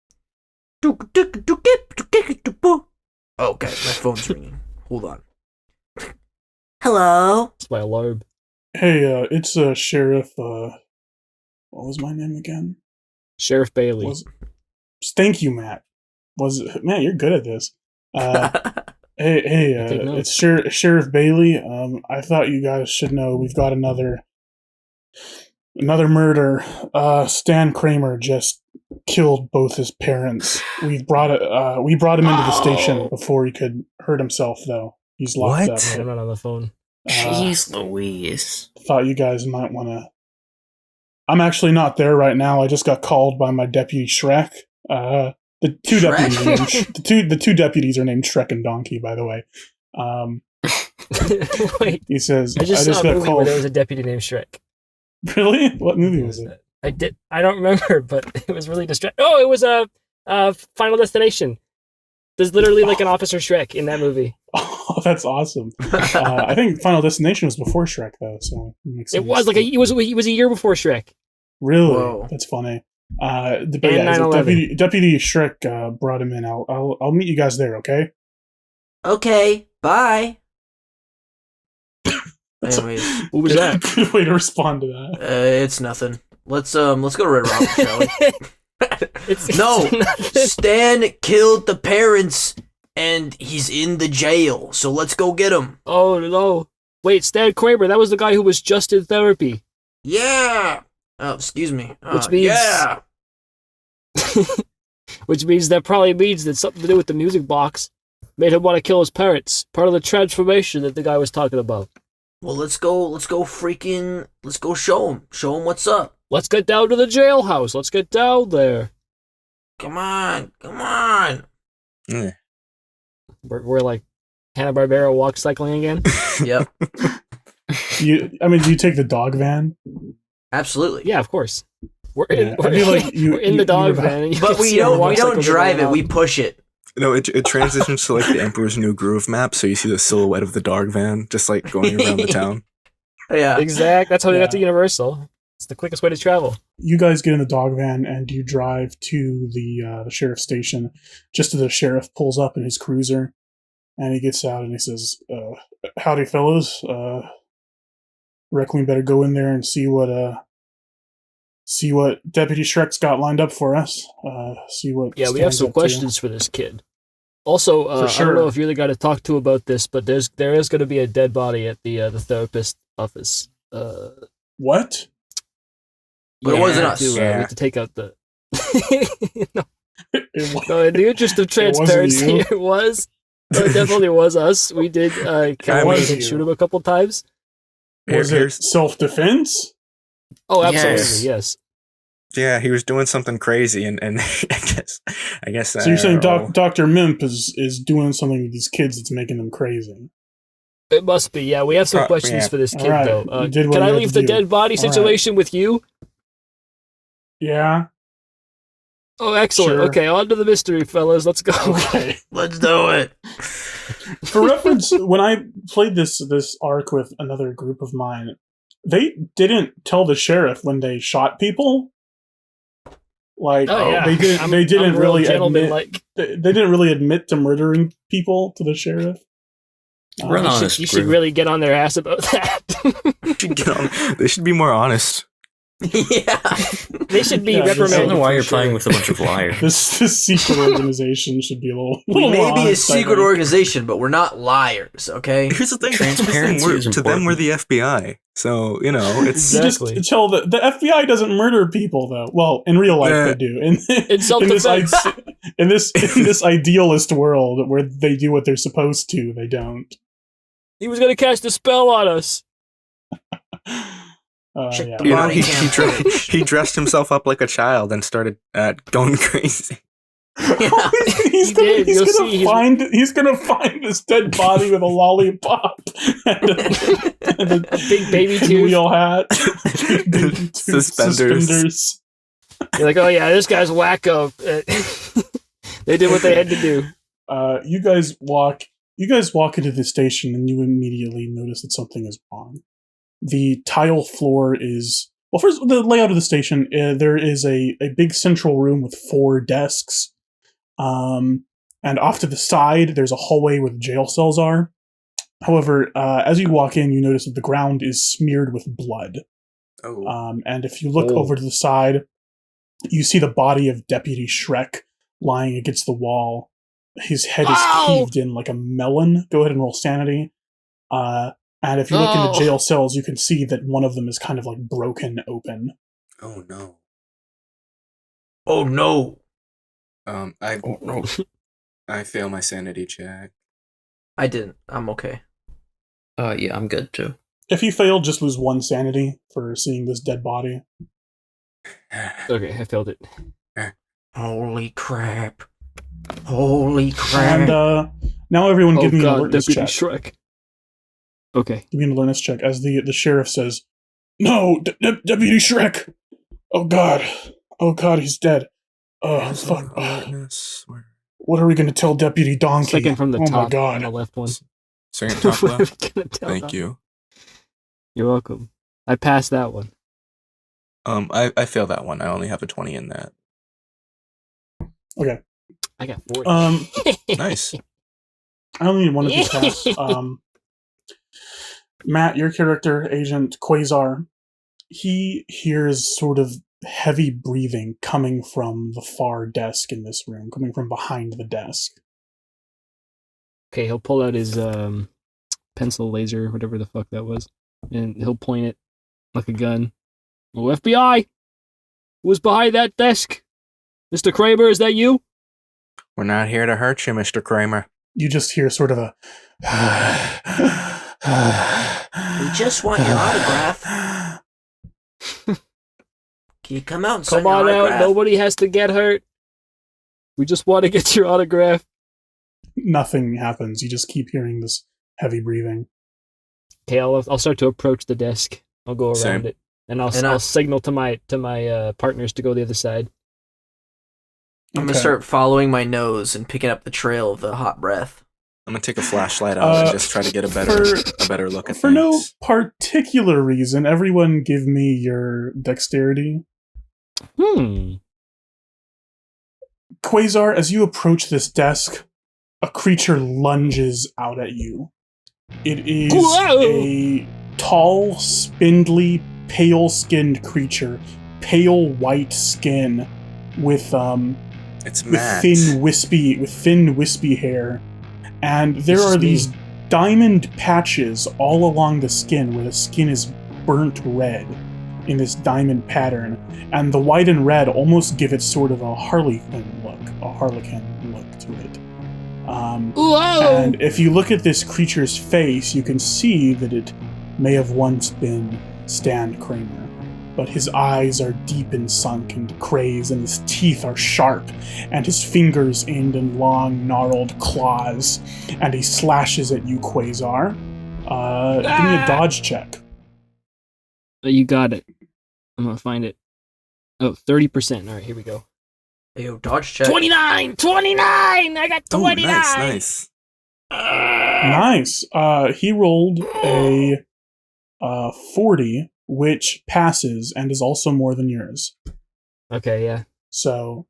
Okay, my phone's ringing. Hold on. Hello? It's my alarm. Hey, it's Sheriff. What was my name again? Sheriff Bailey. Thank you, Matt. Matt? You're good at this. Hey, Take it's notes. Sheriff Bailey. I thought you guys should know we've got another murder. Stan Kramer just killed both his parents. We brought him into the station before he could hurt himself, though. He's locked What? up. I'm not on the phone. Jeez Louise. Thought you guys might want to. I'm actually not there right now. I just got called by my deputy Shrek. The two Shrek? deputies are named, the two deputies are named Shrek and Donkey, by the way. Wait, He says, I just saw a got movie where called. there was a deputy named Shrek. Really? What movie was it? I don't remember, but it was really distracting. Oh, it was a Final Destination. There's literally like an Officer Shrek in that movie. Oh, that's awesome. I think Final Destination was before Shrek, though. So makes It sense. was like it was a year before Shrek. Really. Whoa. That's funny. But And yeah, so 9/11. Deputy Shrek brought him in. I'll meet you guys there. Okay. Okay, bye. Anyways, Who was that? Good way to respond to that. it's nothing. Let's go to Red Robin, shall we? No, Stan killed the parents, and he's in the jail. So let's go get him. Oh no! Wait, Stan Kramer. That was the guy who was just in therapy. Yeah. Oh, excuse me. Which means yeah. Which means that probably means that something to do with the music box made him want to kill his parents. Part of the transformation that the guy was talking about. Well, let's go show him. Show him what's up. Let's get down to the jailhouse. Let's get down there. Come on. Yeah. We're like Hanna-Barbera walk cycling again. Yep. Do you take the dog van? Absolutely. Yeah, of course. We're Yeah, in, I feel like we're in the dog van. And you But can we see our walk don't cycles drive it. around. We push it. No, it transitions to like the Emperor's New Groove map, so you see the silhouette of the dog van just like going around the town. Yeah. Exact. That's how they got to Yeah. Universal. It's the quickest way to travel. You guys get in the dog van and you drive to the sheriff's station. Just as the sheriff pulls up in his cruiser, and he gets out and he says, "Howdy, fellas. Reckon we better go in there and see what Deputy Shrek's got lined up for us. See what. Yeah, we have Stan's some up to." questions for this kid. Also, For I don't sure. know if you're the guy to talk to about this, but there is going to be a dead body at the therapist office. What? But it wasn't us. We have to take out the. No, It wa- no, in the interest of It wasn't transparency, you. it was. No, it definitely was us. We did kind was of you. shoot him a couple times. Was it Here's- self-defense? Oh, absolutely, Yes. yes. Yeah, he was doing something crazy, and I guess. So you're saying I don't know. Dr. Mimp is doing something with these kids that's making them crazy? It must be. Yeah, we have some questions yeah. for this kid, Alright, though. you did what Can you I had leave to the do. dead body Alright. situation with you? Yeah. Oh, excellent. Sure. Okay, on to the mystery, fellas. Let's go. Okay. Let's do it. For reference, when I played this arc with another group of mine, they didn't tell the sheriff when they shot people. Like Oh, yeah. they didn't I'm real really gentleman, admit like, they didn't really admit to murdering people to the sheriff. We're you honest should group. really get on their ass about that. Should get on- They should be more honest. Yeah. They should be Yeah, I don't reprimanded. know why for you're sure. playing with a bunch of liars. This secret organization should be a little. We little may more be a honest, I secret think. organization, but we're not liars, okay? Here's the thing: Transparency we're- is to them, important. we're the FBI, so you know it's. You Exactly. just tell the FBI doesn't murder people though. Well, in real life they do. In self-defense. in this idealist world where they do what they're supposed to, they don't. He was going to cast a spell on us. Check Yeah. the You know, body he, cam he, dre- footage. he dressed himself up like a child and started going crazy. he's He gonna, did. he's You'll gonna see, he's gonna find this dead body with a lollipop and a Big baby tooth. pinwheel hat, Suspenders. You're like, oh yeah, this guy's wacko. They did what they had to do. You guys walk into the station and you immediately notice that something is wrong. The tile floor is first the layout of the station. There is a big central room with 4 desks, and off to the side there's a hallway where the jail cells are. However, as you walk in, you notice that the ground is smeared with blood. Oh, And if you look Oh. over to the side, you see the body of Deputy Shrek lying against the wall. His head is Ow! heaved in like a melon. Go ahead and roll sanity. And if you look Oh. into jail cells, you can see that one of them is kind of like broken open. oh no. Oh no. I I fail my sanity check. I didn't. I'm okay. Yeah, I'm good too. If you fail, just lose 1 sanity for seeing this dead body. Okay, I failed it. Holy crap. Holy crap. And now everyone give me an alertness Deputy check. Shrek. Okay. Give me an alertness check as the sheriff says, "No, Deputy Shrek! Oh god, he's dead. Oh fuck! Alertness. Where- What are we going to tell Deputy Donkey? Second from the oh top my god! on the left one. Second top What are we left. gonna tell Thank them? you. You're welcome. I passed that one. I failed that one. I only have a 20 in that. Okay. I got 40. Nice. I only need one of these pass. Matt, your character, Agent Quasar, he hears sort of heavy breathing coming from the far desk in this room, coming from behind the desk. Okay, he'll pull out his pencil laser, whatever the fuck that was, and he'll point it like a gun. Oh, FBI! Who's behind that desk? Mr. Kramer, is that you? We're not here to hurt you, Mr. Kramer. You just hear sort of a... We just want your autograph. Can you come out and sign Come on your out, autograph? nobody has to get hurt. We just want to get your autograph. Nothing happens. You just keep hearing this heavy breathing. Okay, I'll start to approach the desk. I'll go around Same. it, and I'll signal to my partners to go the other side. I'm gonna start following my nose and picking up the trail of the hot breath. I'm gonna take a flashlight out and just try to get a better look at For things. no particular reason, everyone give me your dexterity. Quasar, as you approach this desk, a creature lunges out at you. It is a tall, spindly, pale-skinned creature, pale white skin, with It's with Matt. thin wispy hair, and there are these diamond patches all along the skin where the skin is burnt red in this diamond pattern, and the white and red almost give it sort of a harlequin look to it. And if you look at this creature's face, you can see that it may have once been Stan Kramer, but his eyes are deep and sunk and crazed, and his teeth are sharp, and his fingers end in long, gnarled claws, and he slashes at you, Quasar. Give me a dodge check. You got it. I'm gonna find it. Oh, 30%. All right, here we go. Hey, yo, dodge check. 29! 29! I got 29! Ooh, nice. Nice. He rolled a 40, which passes and is also more than yours. Okay, yeah. So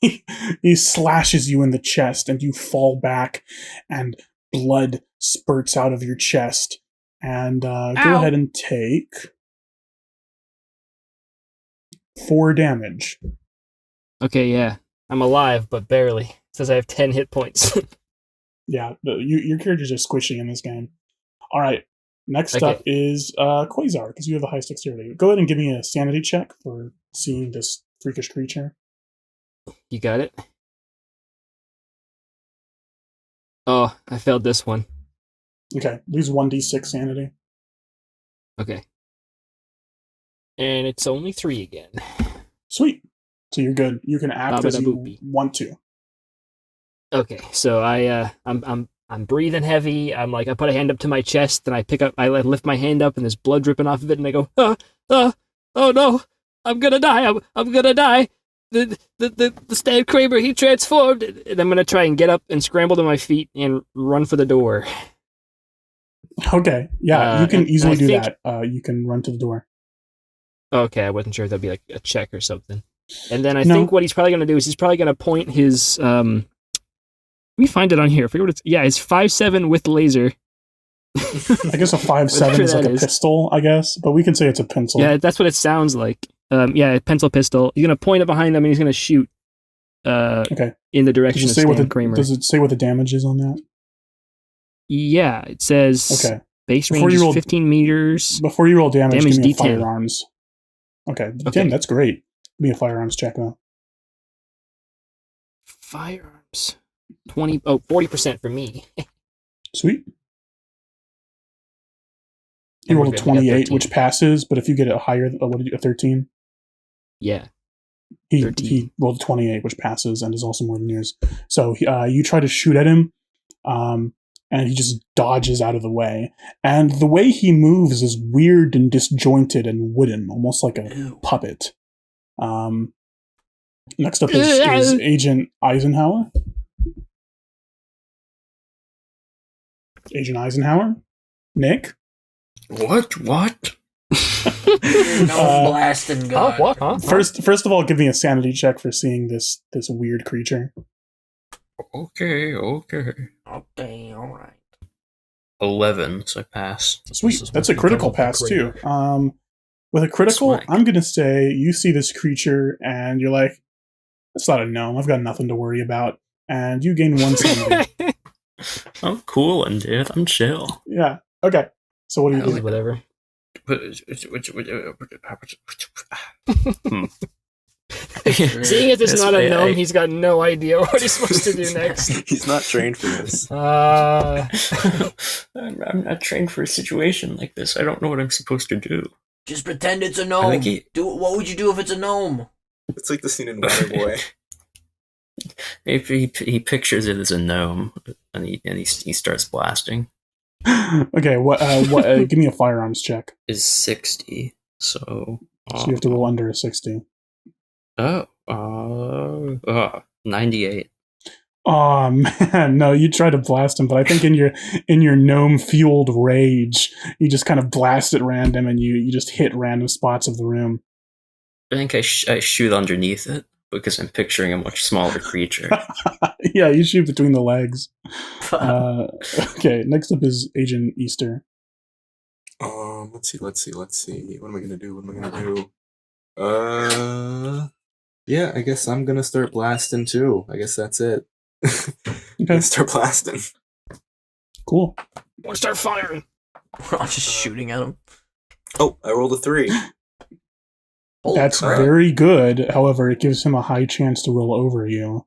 he slashes you in the chest, and you fall back, and blood spurts out of your chest. And go ahead and take 4 damage. Okay, yeah. I'm alive, but barely. It says I have 10 hit points. Yeah, your characters are squishy in this game. All right, next Okay. up is Quasar, because you have the highest dexterity. Go ahead and give me a sanity check for seeing this freakish creature. You got it? Oh, I failed this one. Okay, lose 1d6 sanity. Okay. And it's only 3 again. Sweet. So you're good. You can act as you Ba-ba-da-boopy. want to. Okay, so I'm breathing heavy. I'm like, I put a hand up to my chest, and I lift my hand up, and there's blood dripping off of it, and I go, oh no, I'm gonna die. I'm gonna die. The Stan Kramer, he transformed, and I'm gonna try and get up and scramble to my feet and run for the door. Okay, yeah, you can and easily I do think- that. You can run to the door. Okay, I wasn't sure if that'd be like a check or something. And then I No. think what he's probably gonna do is he's probably gonna point his Let me find it on here. I forget what it's. Yeah, it's 5.7 with laser. I guess a 5.7 Whatever is like that a is. pistol, I guess, but we can say it's a pencil. Yeah, that's what it sounds like. Yeah, pencil pistol. He's gonna point it behind him, and he's gonna shoot. Okay. In the Does direction it of say what Stan Kramer. does it say what the damage is on that? Yeah, it says Okay. base Before range you is roll- 15 meters. Before you roll damage, Damage give me a D10. firearms. Okay, Tim, that's great. Give me a firearms check now. Firearms. 40% for me. Sweet. You And we're rolled a good. We got 28, 13. which passes, but if you get it higher, what did you, a 13? Yeah. He 13. rolled a 28, which passes and is also more than yours. So you try to shoot at him, and he just dodges out of the way. And the way he moves is weird and disjointed and wooden, almost like a Ew. puppet. Next up is Agent Eisenhower. Agent Eisenhower? Nick? What? No blasting Oh, gun. what? Huh? First of all, give me a sanity check for seeing this weird creature. Okay. Okay, alright. 11, so I pass. Sweet. That's a critical pass too. With a critical, Swank. I'm gonna say you see this creature and you're like, "It's not a gnome. I've got nothing to worry about." And you gain 1 sanity. I'm cool, and dude, I'm chill. Yeah. Okay. So what do you do? Whatever. Seeing as it's not a gnome, he's got no idea what he's supposed to do next. He's not trained for this. I'm not trained for a situation like this. I don't know what I'm supposed to do. Just pretend it's a I gnome. think What would you do if it's a gnome? It's like the scene in Waterboy. he pictures it as a gnome, and he starts blasting. Okay. What? Give me a firearms check. Is 60, so So you have to roll under a 60. 98. Oh man, no! You try to blast him, but I think in your gnome fueled rage, you just kind of blast at random, and you just hit random spots of the room. I think I shoot underneath it because I'm picturing a much smaller creature. Yeah, you shoot between the legs. Okay, next up is Agent Easter. Let's see. What am I gonna do? Yeah, I guess I'm gonna start blasting too. I guess that's it. Okay. Start blasting. Cool. Want to start firing? We're all just shooting at him. Oh, I rolled a 3. Holy That's crap. very good. However, it gives him a high chance to roll over you.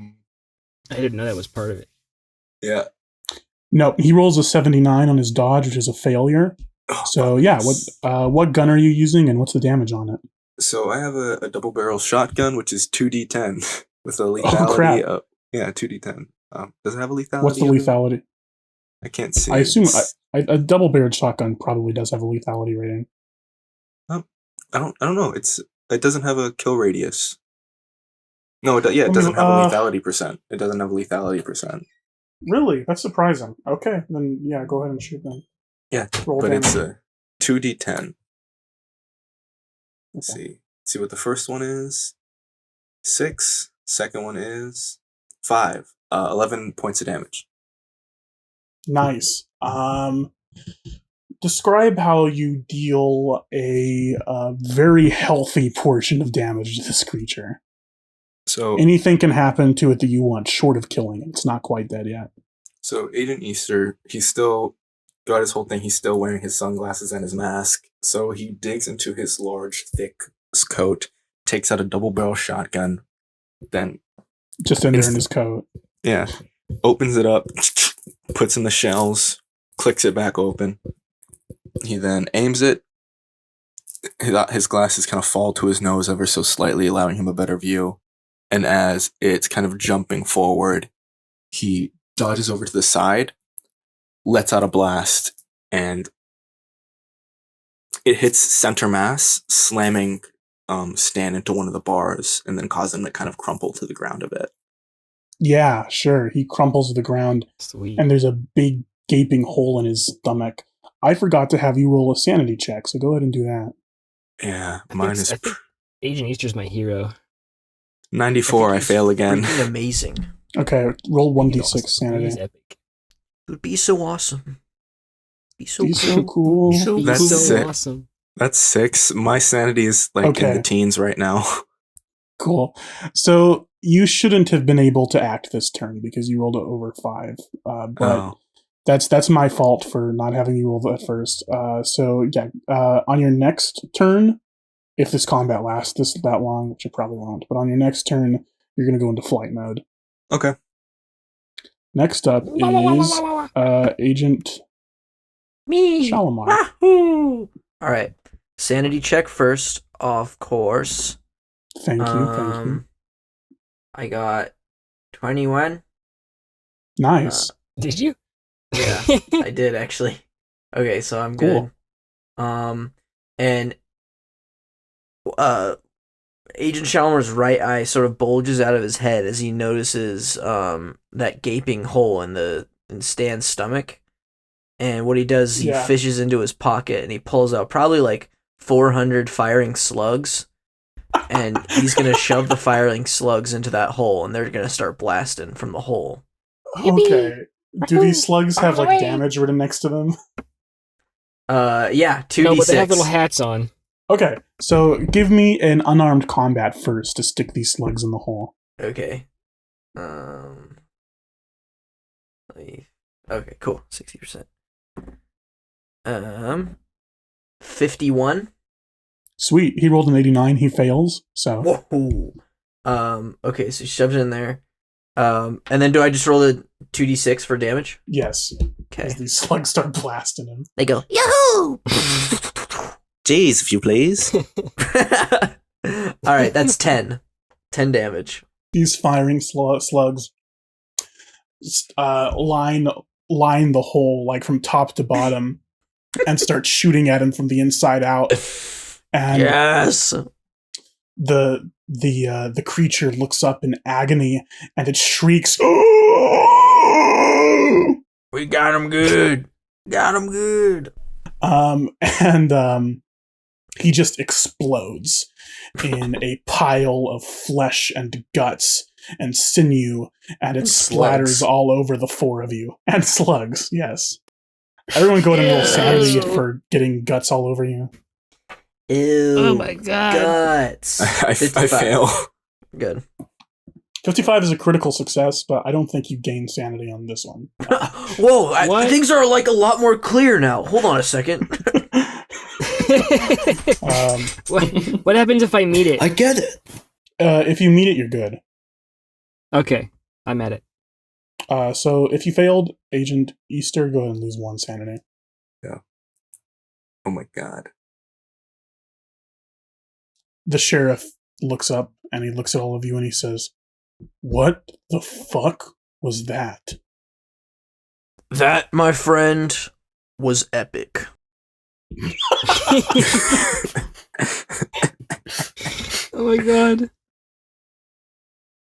I didn't know that was part of it. Yeah. No, he rolls a 79 on his dodge, which is a failure. So yeah, what gun are you using, and what's the damage on it? So I have a double barrel shotgun, which is 2d10 with a lethality. crap. 2d10. Does it have a lethality? What's the lethality? I can't see. I assume a double-barreled shotgun probably does have a lethality rating. I don't know. It doesn't have a kill radius. No, it doesn't have a lethality percent. It doesn't have a lethality percent. Really? That's surprising. Okay, then yeah, go ahead and shoot them. Yeah, Roll but damage. it's a 2d10. Let's see what the first one is. 6. Second one is 5. 11 points of damage. Nice. Describe how you deal a very healthy portion of damage to this creature. So Anything can happen to it that you want, short of killing it. It's not quite dead yet. So Agent Easter, he's still throughout his whole thing, he's still wearing his sunglasses and his mask. So he digs into his large, thick coat, takes out a double barrel shotgun, then Just in there in his coat. opens it up, puts in the shells, clicks it back open. He then aims it. His glasses kind of fall to his nose ever so slightly, allowing him a better view. And as it's kind of jumping forward, he dodges over to the side, lets out a blast, and it hits center mass, slamming Stan into one of the bars, and then causing him to kind of crumple to the ground a bit. Yeah, sure. He crumples to the ground, Sweet. and there's a big gaping hole in his stomach. I forgot to have you roll a sanity check, so go ahead and do that. Yeah, I mine think is Agent Easter's my hero. 94. I fail again. Freaking amazing. Okay, roll 1d6 He's sanity. He's epic. It would be so awesome. Be so Be cool. so cool. He's That's so sick. awesome. That's 6. My sanity is like in Okay. the teens right now. Cool. So you shouldn't have been able to act this turn because you rolled it over 5. But that's my fault for not having you roll that first. So yeah, on your next turn, if this combat lasts that long, which it probably won't, but on your next turn, you're going to go into flight mode. Okay. Next up is Agent Me. Shalimar. Wahoo! All right. Sanity check first, of course. Thank you. I got 21. Nice. Did you? Yeah, I did actually. Okay, so I'm Cool. good. And Agent Shalimar's right eye sort of bulges out of his head as he notices that gaping hole in Stan's stomach. And what he does, he Yeah. fishes into his pocket and he pulls out probably like 400 firing slugs. And he's gonna shove the firing slugs into that hole, and they're gonna start blasting from the hole. Okay. Do these slugs have like damage written next to them? Yeah, 2d6. No, but they have little hats on. Okay, so give me an unarmed combat first to stick these slugs in the hole. Okay. Okay, cool. 60%. 51. Sweet. He rolled an 89. He fails. So. Whoa. Okay, so he shoves it in there. And then do I just roll the 2d6 for damage? Yes. Okay. As these slugs start blasting him. They go, Yahoo! Jeez, if you please. Alright, that's 10. 10 damage. These firing slugs line the hole like from top to bottom and start shooting at him from the inside out. And yes. The creature looks up in agony and it shrieks. We got him good. Got him good. And he just explodes in a pile of flesh and guts and sinew, and it splatters all over the four of you. And slugs, yes. Everyone go ahead and roll sanity for getting guts all over you. Ew. Oh my god. Guts. I fail. Good. 55 is a critical success, but I don't think you gain sanity on this one. Whoa, things are like a lot more clear now. Hold on a second. What happens if I meet it? I get it. If you meet it, you're good. Okay, I'm at it. So if you failed, Agent Easter, go ahead and lose 1 sanity. Yeah. Oh my god. The sheriff looks up and he looks at all of you and he says, "What the fuck was that?" That, my friend, was epic. Oh my god.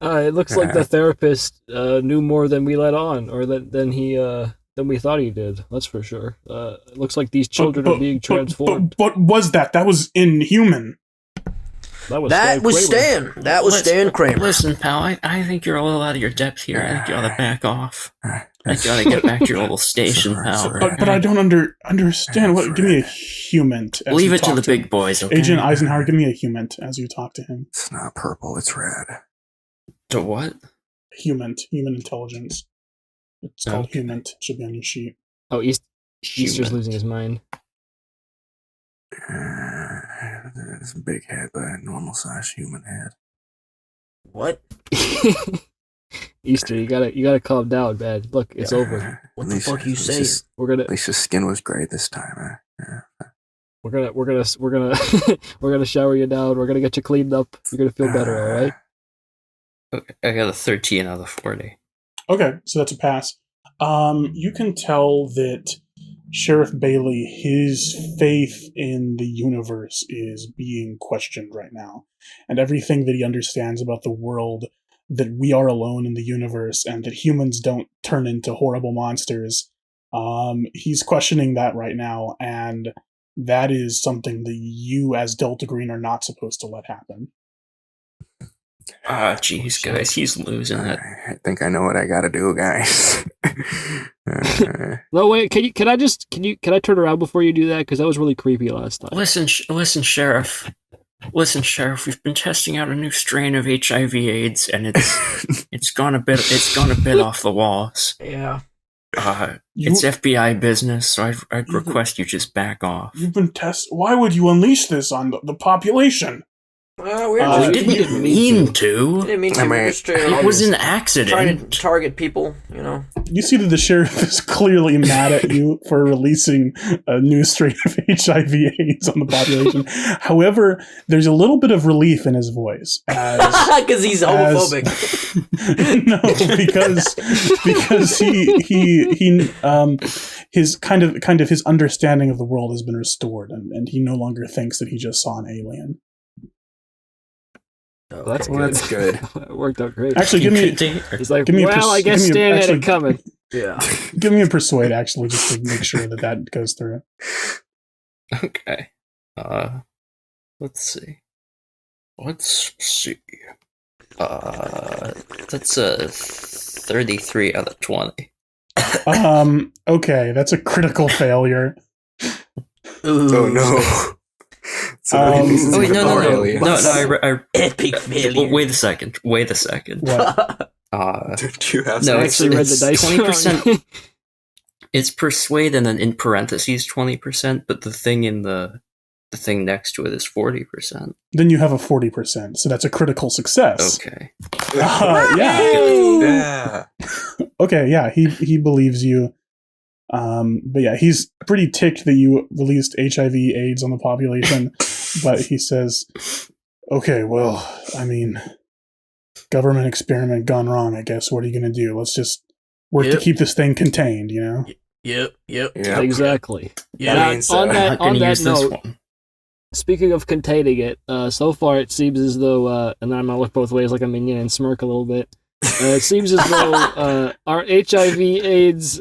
It looks like the therapist knew more than we let on, or than we thought he did. That's for sure. It looks like these children are being transformed. But was that? That was inhuman. That was Stan. That was Stan Kramer. Listen, pal, I think you're a little out of your depth here. I think you ought to back off. I think you ought to get back to your little station, pal. But I don't understand. What? Give me a human. Leave it to the big boys, okay? Agent Eisenhower, give me a human as you talk to him. It's not purple, it's red. To what? Human intelligence. It's called human. It should be on your sheet. Oh, Easter's losing his mind. It's a big head, but a normal size human head. What? Easter, you gotta calm down, man. Look, it's over. What the fuck you saying? At least his skin was gray this time. We're gonna shower you down. We're gonna get you cleaned up. You're gonna feel better, all right? Okay, I got a 13 out of 40. Okay, so that's a pass. You can tell that Sheriff Bailey, his faith in the universe is being questioned right now. And everything that he understands about the world, that we are alone in the universe, and that humans don't turn into horrible monsters, he's questioning that right now, and that is something that you as Delta Green are not supposed to let happen. Jeez, guys, he's losing it. I think I know what I gotta do, guys. No, wait, can I turn around before you do that? Because that was really creepy last time. Listen, Sheriff. Listen, Sheriff, we've been testing out a new strain of HIV/AIDS, and it's gone a bit off the walls. Yeah. It's FBI business, so I'd request you just back off. You've been Why would you unleash this on the population? We didn't mean to. It was an accident. Trying to target people, you know. You see that the sheriff is clearly mad at you for releasing a new strain of HIV/AIDS on the population. However, there's a little bit of relief in his voice because he's homophobic. No, because his kind of his understanding of the world has been restored, and he no longer thinks that he just saw an alien. Oh, that's good. It worked out great. Actually, He's like, I guess Stan had it coming. Yeah. Give me a persuade, actually, just to make sure that goes through. Okay. Let's see. That's a 33 out of 20. Okay, that's a critical failure. Ooh. Oh no. So now he thinks it's Oh wait, a no. car alien. I Epic failure. wait a second. What? Do you have No, I some? actually read the dice 20%. wrong. It's persuade and then in parentheses 20%, but the thing in the thing next to it is 40%. Then you have a 40%, so that's a critical success. Okay. Yeah. Yeah. Okay, yeah, he believes you. But yeah, he's pretty ticked that you released HIV/AIDS on the population. But he says, "Okay, well, I mean, government experiment gone wrong. I guess. What are you gonna do? Let's just work to keep this thing contained. You know." Yep. Yeah. Exactly. Yeah. Now, means, on I'm not that gonna use this note, one. speaking of containing it, so far it seems as though, and I'm gonna look both ways like a minion and smirk a little bit. It seems as though our HIV/AIDS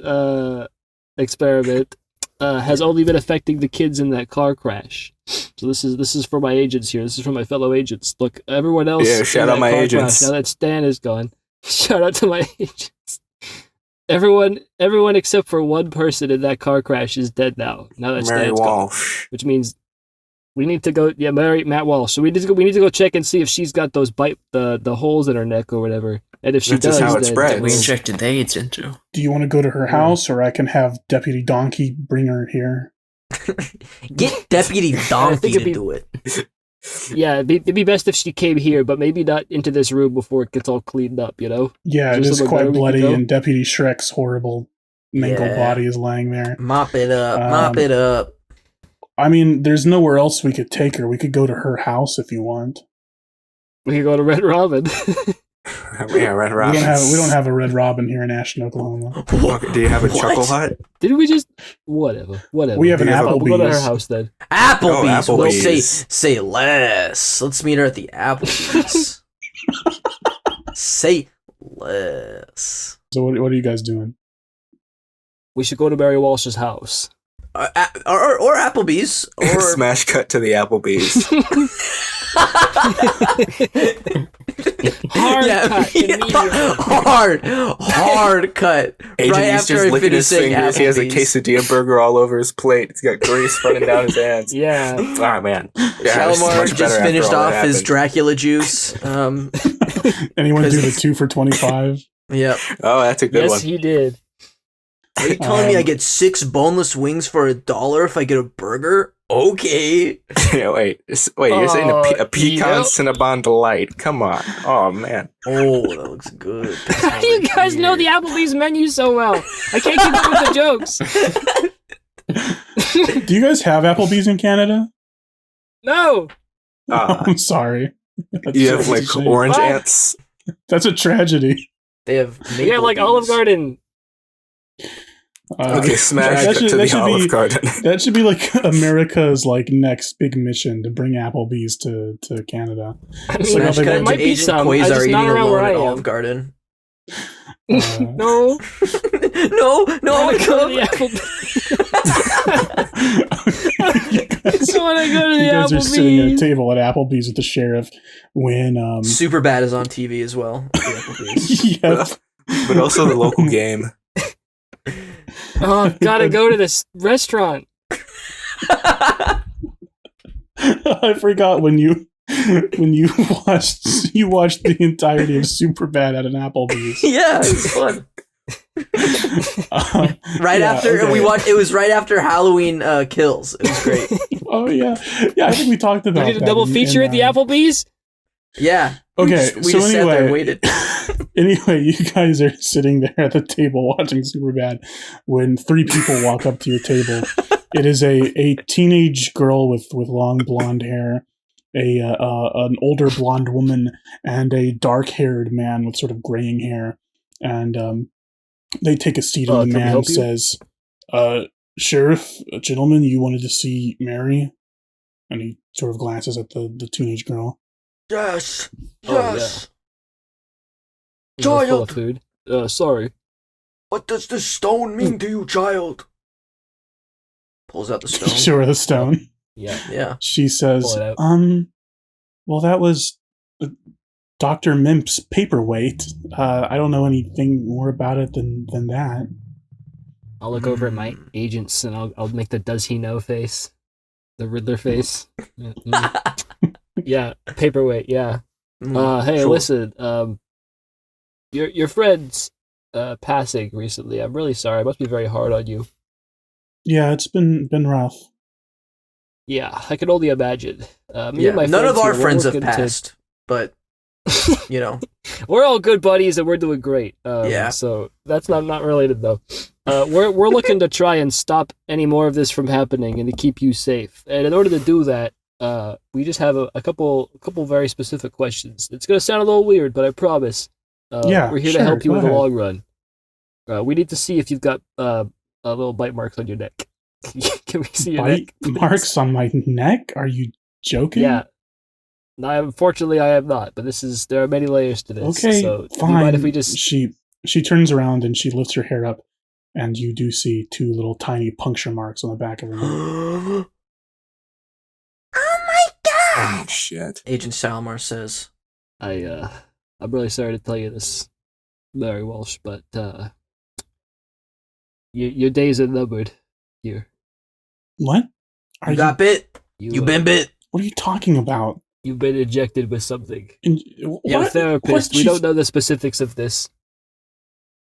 experiment has only been affecting the kids in that car crash. So this is for my agents here. This is for my fellow agents. Look, everyone else. Yeah, shout in out that my car agents. Crash, now that Stan is gone, shout out to my agents. Everyone except for one person in that car crash is dead now. Now that Mary Stan's gone, Walsh. which means we need to go. Yeah, Matt Walsh. So we need to go check and see if she's got those the holes in her neck or whatever. And if she That's just does, how it then spreads. We injected the AIDS into. Do you want to go to her house, or I can have Deputy Donkey bring her here? Get Deputy Donkey it'd to be- do it. Yeah, it'd be best if she came here, but maybe not into this room before it gets all cleaned up. You know. Yeah, it Is there is somewhere better quite we could bloody, go? and Deputy Shrek's horrible mangled Yeah. body is laying there. Mop it up. Mop Um, it up. I mean, there's nowhere else we could take her. We could go to her house if you want. We could go to Red Robin. Yeah, Red Robin. We don't have a Red Robin here in Ashton, Oklahoma. Do you have a What? Chuckle Hut? Didn't we just whatever? We have an Do you have a- We'll go to her Applebee's. house then. Applebee's. Oh, We'll Applebee's. say less. Let's meet her at the Applebee's. Say less. So what are you guys doing? We should go to Mary Walsh's house. Or Applebee's. Or Smash cut to the Applebee's. Hard cut immediately. hard cut. Agent right Easter's after I licking finish his saying fingers. He has a Applebee's. quesadilla burger all over his plate. He's got grease running down his hands. Yeah. Oh man. Yeah, this is Shalimar much just better after finished all off that his happened. Dracula juice. Anyone do the Because- 2 for $25? Yep. Oh, that's a good Yes, one. he did. Are you telling me I get 6 boneless wings for $1 if I get a burger? Okay. Yeah, wait, you're saying a pecan Yep. Cinnabon Delight? Come on. Oh man. Oh, that looks good. How do you guys know the Applebee's menu so well? I can't keep up with the jokes. Do you guys have Applebee's in Canada? No. I'm sorry. That's You have such a like shame. orange What? ants. That's a tragedy. They have We got like Olive Maplebee's. Garden. Okay, smash that cut should- to that the should Olive be- Garden. That should be like America's like next big mission to bring Applebee's to Canada. I mean, Smash Smash cut cut there might to be Agent some. I Quasar just eating not around where alone I at am. Olive Garden. No. no, I want to go to come. the Applebee's. You guys, I want to go to the you guys are sitting at a Applebee's. table at Applebee's with the sheriff when Superbad is on TV as well. at the Applebee's. yep. But also the local game. Oh, I've got to go to this restaurant. I forgot when you watched the entirety of Superbad at an Applebee's. Yeah, it was fun. Right Yeah, after okay. we watched, it was right after Halloween Kills. It was great. Oh yeah, I think we talked about We did a that double in- feature in, at the Applebee's. Yeah. Okay, we so just sat there and anyway, waited. anyway, you guys are sitting there at the table watching Superbad when 3 people walk up to your table. It is a teenage girl with long blonde hair, an older blonde woman, and a dark-haired man with sort of graying hair. And they take a seat, and the Can we man help you? says, "Sheriff, gentlemen, you wanted to see Mary?" And he sort of glances at the teenage girl. Yes. Oh, yeah. Yes. We're full of Child. food. Sorry. What does this stone mean to you, child? Pulls out the stone. Sure, the stone. Yeah. Yeah. She says, Pull it out. well, that was Dr. Mimp's paperweight. I don't know anything more about it than that. I'll look over at my agents and I'll make the does he know face, the Riddler face. Yeah, paperweight. Yeah. Hey, Sure. listen. Your friend's passing recently. I'm really sorry. It must be very hard on you. Yeah, it's been rough. Yeah, I can only imagine. Me and my None of friends our here, we're friends have looking to- passed, but you know, We're all good buddies and we're doing great. Yeah. So that's not related though. We're looking to try and stop any more of this from happening and to keep you safe. And in order to do that, we just have a couple very specific questions. It's gonna sound a little weird, but I promise. Yeah, we're here sure, to help you go in the ahead. long run. We need to see if you've got little bite marks on your neck. Can we see your Bite neck? please? marks on my neck? Are you joking? Yeah. No, unfortunately, I have not. But there are many layers to this. Okay, So do you fine. mind if we just? She turns around and she lifts her hair up, and you do see 2 little tiny puncture marks on the back of her neck. oh my god! Oh shit! Agent Salmar says, I'm really sorry to tell you this, Mary Walsh, but your days are numbered here. What? "You got bit. You been bit." What are you talking about? You've been injected with something. What? You're a therapist. What? We She's- don't know the specifics of this.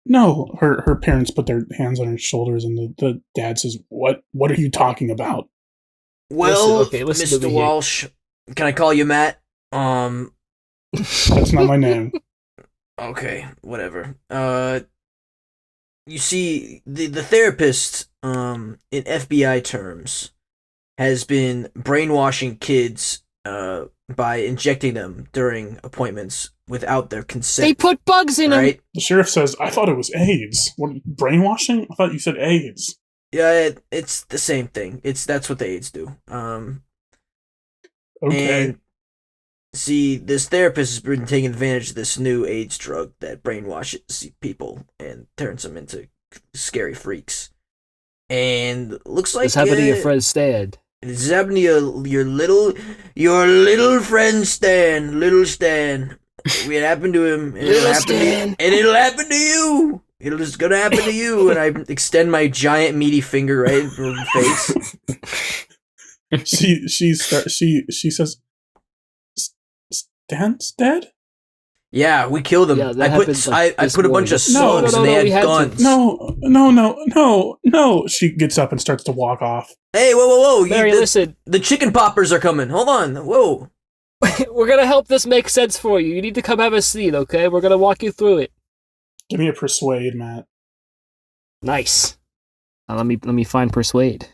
No, her parents put their hands on her shoulders, and the dad says, "What? What are you talking about?" Well, listen to Mr. me here. Walsh, can I call you Matt? That's not my name. Okay, whatever. You see, the therapist, in FBI terms, has been brainwashing kids, by injecting them during appointments without their consent. They put bugs in them. right? The sheriff says, "I thought it was AIDS. What, brainwashing? I thought you said AIDS." Yeah, it's the same thing. That's what the aides do. Okay. And see, this therapist has been taking advantage of this new AIDS drug that brainwashes people and turns them into scary freaks. And looks like What's happened to your friend Stan? It's happened to your little friend Stan, little Stan. It happened to him, and Little Stan. it'll happen to you. It'll just gonna happen to you. And I extend my giant meaty finger right in her face. she says, "Stan's dead." Yeah, we killed them. Yeah, that I put happened, like, I this put a bunch morning. of No, slugs no, and no, they we had had to. guns. No. She gets up and starts to walk off. Hey, whoa! Mary, listen. The chicken poppers are coming. Hold on. Whoa. We're gonna help this make sense for you. You need to come have a seat, okay? We're gonna walk you through it. Give me a persuade, Matt. Nice. Let me find persuade.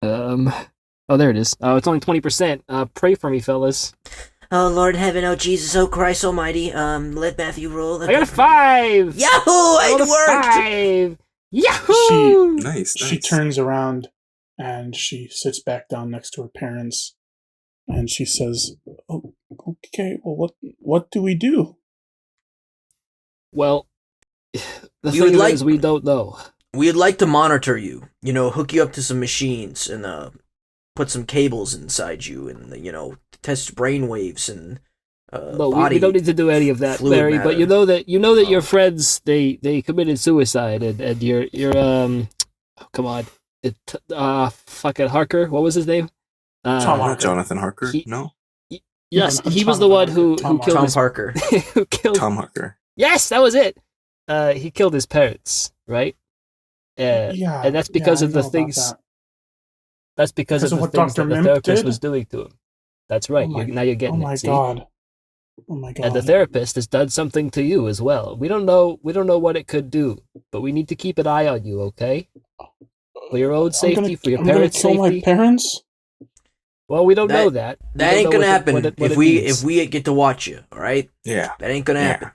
Oh, there it is. Oh, it's only 20%. Pray for me, fellas. Oh Lord Heaven, oh Jesus, oh Christ Almighty. Let Matthew roll. I got a 5. Yahoo! I got It a worked. 5. Yahoo! Nice. She turns around and she sits back down next to her parents, and she says, "Oh, okay. Well, what do we do?" Well, the We would thing like- is, we don't know. We'd like to monitor you. Hook you up to some machines and put some cables inside you and test brain waves and No, body. we don't need to do any of that, fluid Barry. But matter. you know that your Oh. friends they committed suicide, and your oh, come on, fucking Harker. What was his name? Tom Harker. Jonathan Harker? He- No, Yes, No, he Tom was the one Harker. who Tom killed Tom his Parker. who killed. Tom Harker. Yes, that was it. He killed his parents, right? Yeah, and that's because I of the know about things. that. That's because of Because of the what things Dr. that the Mimp therapist did? was doing to him. That's right. Oh my- Now you're Oh getting my it. See? god! Oh my god! And the therapist has done something to you as well. We don't know what it could do, but we need to keep an eye on you, okay? For your own safety, for your I'm gonna parents' kill safety. my parents. Well, we don't know That- that. We That don't ain't know gonna what happen what if it we means. get to watch you. All right, Yeah. that ain't gonna Yeah. happen.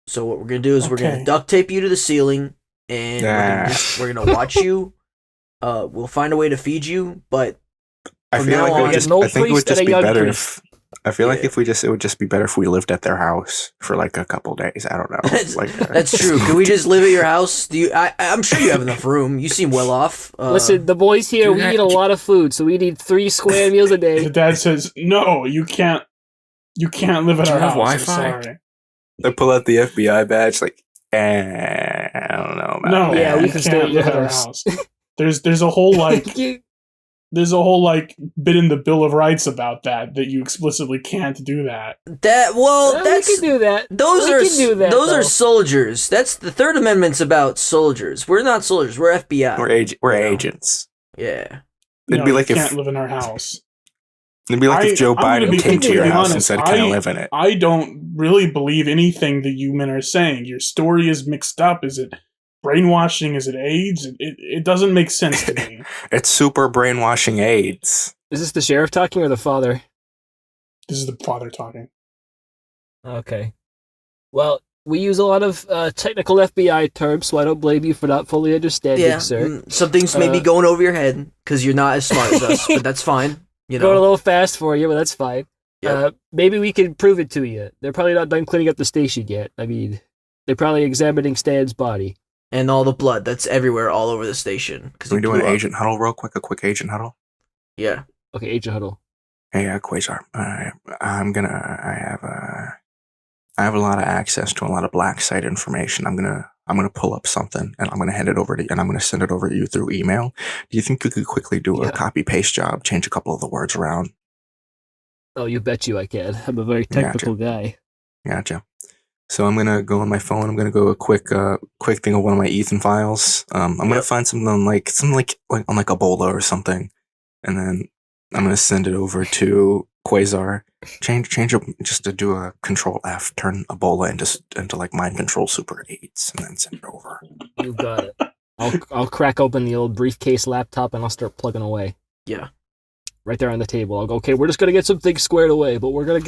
So what we're gonna do is we're Okay. gonna duct tape you to the ceiling, and we're gonna watch you. We'll find a way to feed you, but I From feel now like it on- would just. An old I think it would priest and just a be young better priest. if. I feel like Yeah. it would just be better if we lived at their house for like a couple days. I don't know. that's true. Can we just live at your house? Do you? I'm sure you have enough room. You seem well off. Listen, the boys here, we eat a lot of food, so we need 3 square meals a The day. dad says, "No, you can't. You can't live at Do our you have house. I'm Wi-Fi? sorry." I pull out the FBI badge, like, I don't know, man. No, Yeah, we you can can't stay at your live at our house. house. There's a whole like You- there's a whole like bit in the Bill of Rights about that you explicitly can't do that. We we that's can do that. those We are can do that, those are though. soldiers. That's the Third Amendment's about soldiers. We're not soldiers. We're FBI. We're Yeah. agents. Yeah. It'd No, be like you if can't live in our house. Joe I'm gonna Biden be came to your completely house and honest. said, "Can I live in it?" I don't really believe anything that you men are saying. Your story is mixed up. Is it brainwashing? Is it AIDS? It doesn't make sense to me. It's super brainwashing AIDS. Is this the sheriff talking or the father? This is the father talking. Okay. Well, we use a lot of technical FBI terms, so I don't blame you for not fully understanding, Yeah. sir. Some things may be going over your head because you're not as smart as us, but that's fine. You Going a know. little fast for you, but that's fine. Yep. Maybe we can prove it to you. They're probably not done cleaning up the station yet. I mean, they're probably examining Stan's body. And all the blood that's everywhere, all over the station. Can we do an agent huddle real quick? A quick agent huddle. Yeah. Okay, Agent Huddle. Hey, Quasar. I have a lot of access to a lot of black site information. I'm gonna pull up something and I'm gonna hand it over to you, and I'm gonna send it over to you through email. Do you think you could quickly do a copy paste job, change a couple of the words around? Oh, you bet you I can. I'm a very technical guy. Gotcha. So I'm gonna go on my phone. I'm gonna go a quick thing of one of my Ethan files. I'm gonna find something like on like Ebola or something, and then I'm gonna send it over to Quasar. Change it just to do a Control F, turn Ebola into like mind control super AIDS, and then send it over. You got it. I'll crack open the old briefcase laptop and I'll start plugging away. Yeah. Right there on the table. I'll go, okay, we're just gonna get some things squared away, but we're gonna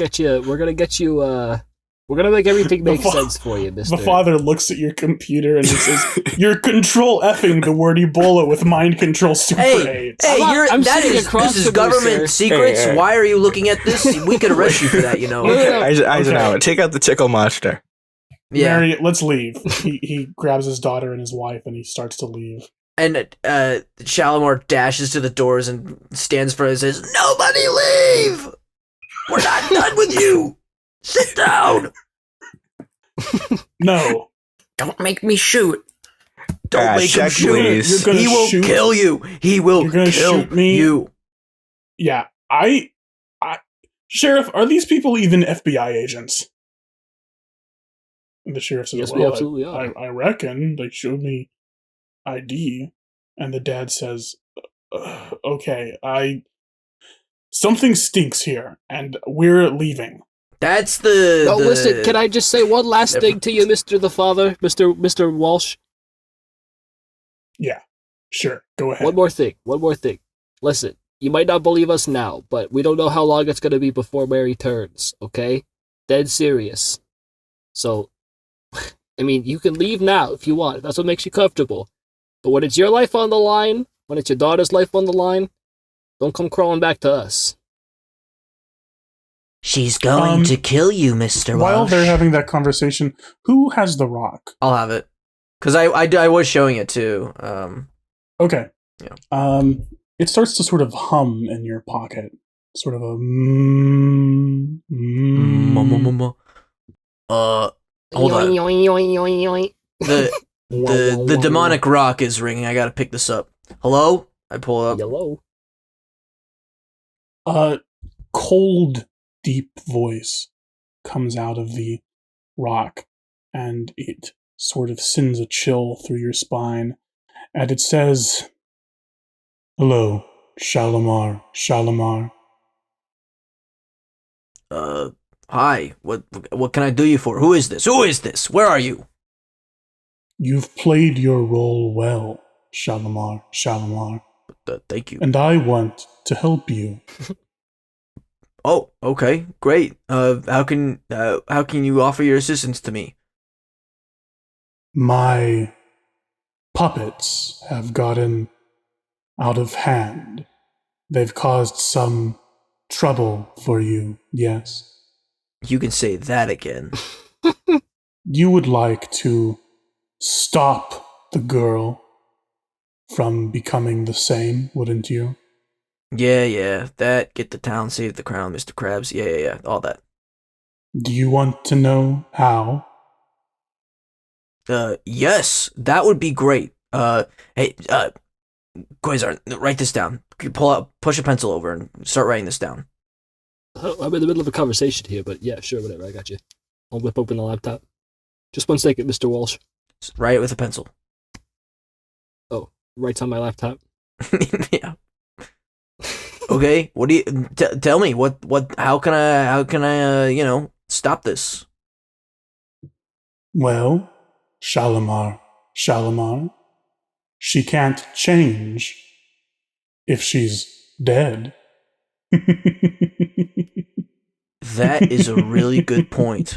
make everything make sense for you, mister. The father looks at your computer and he says, "You're Control Effing the word Ebola with mind control super AIDS." Hey, I'm sitting across this is from you, government sir. secrets. Hey. Why are you looking at this? We could arrest you for that, you know. No. Eisenhower, take out the tickle monster. Yeah. Mary, let's leave. He grabs his daughter and his wife and he starts to leave. And Shalimar dashes to the doors and stands for it and says, "Nobody leave! We're not done with you! Sit down! No. Don't make me shoot. Don't make him check, shoot! please. You're gonna He will shoot? kill you! He will You're gonna kill shoot me? you!" Yeah, I Sheriff, are these people even FBI agents? And the sheriff says, Yes, we "Well, absolutely are." I reckon they showed me ID." And the dad says, "Okay, something stinks here, and we're leaving." That's No, listen, can I just say one last Never- thing to you, Mr. the Father, Mr. Walsh? Yeah, sure, go ahead. One more thing. Listen, you might not believe us now, but we don't know how long it's going to be before Mary turns, okay? Dead serious. So, I mean, you can leave now if you want. If that's what makes you comfortable. But when it's your life on the line, when it's your daughter's life on the line, don't come crawling back to us. She's going to kill you, Mr. While Walsh. they're having that conversation, who has the rock? I'll have it. Because I was showing it too. Okay. Yeah. It starts to sort of hum in your pocket. Sort of a Hold on. on. The demonic rock is ringing. I gotta pick this up. Hello? I pull up. Hello? A cold, deep voice comes out of the rock, and it sort of sends a chill through your spine, and it says, "Hello, Shalimar, Shalimar." Hi. What can I do you for? Who is this? Who is this? Where are you? You've played your role well, Shalimar, Shalimar, Thank you. and I want to help you. Oh, okay, great. How can you offer your assistance to me? My puppets have gotten out of hand. They've caused some trouble for you, yes? You can say that again. You would like to stop the girl from becoming the same, wouldn't you? Yeah, that. Get the town, save the crown, Mr. Krabs. Yeah, all that. Do you want to know how? Yes, that would be great. Hey, Quasar, write this down. Push a pencil over and start writing this down. I'm in the middle of a conversation here, but yeah, sure, whatever, I got you. I'll whip open the laptop. Just 1 second, Mr. Walsh. Write it with a pencil. Oh, writes on my laptop. Yeah. Okay, what do you tell me? What? How can I stop this? Well, Shalimar, she can't change if she's dead. That is a really good point.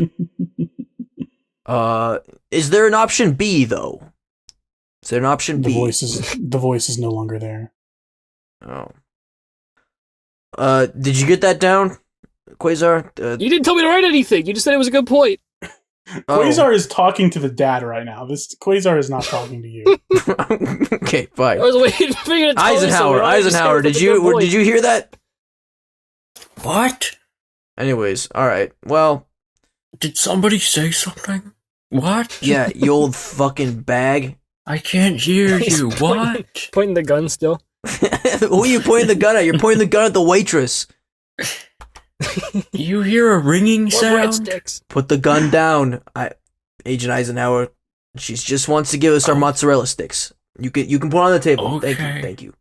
Is there an option B though? Is there an option B? The voice is no longer there. Oh. Did you get that down, Quasar? You didn't tell me to write anything. You just said it was a good point. Quasar is talking to the dad right now. This Quasar is not talking to you. Okay, fine. I was waiting for you to tell Eisenhower, did you hear that? What? Anyways, all right. Well, did somebody say something? What? Yeah, you old fucking bag. I can't hear you. What? Pointing the gun still. Who are you pointing the gun at? You're pointing the gun at the waitress. You hear a ringing sound? Breadsticks. Put the gun down, Agent Eisenhower. She just wants to give us our mozzarella sticks. You can put it on the table. Okay. Thank you.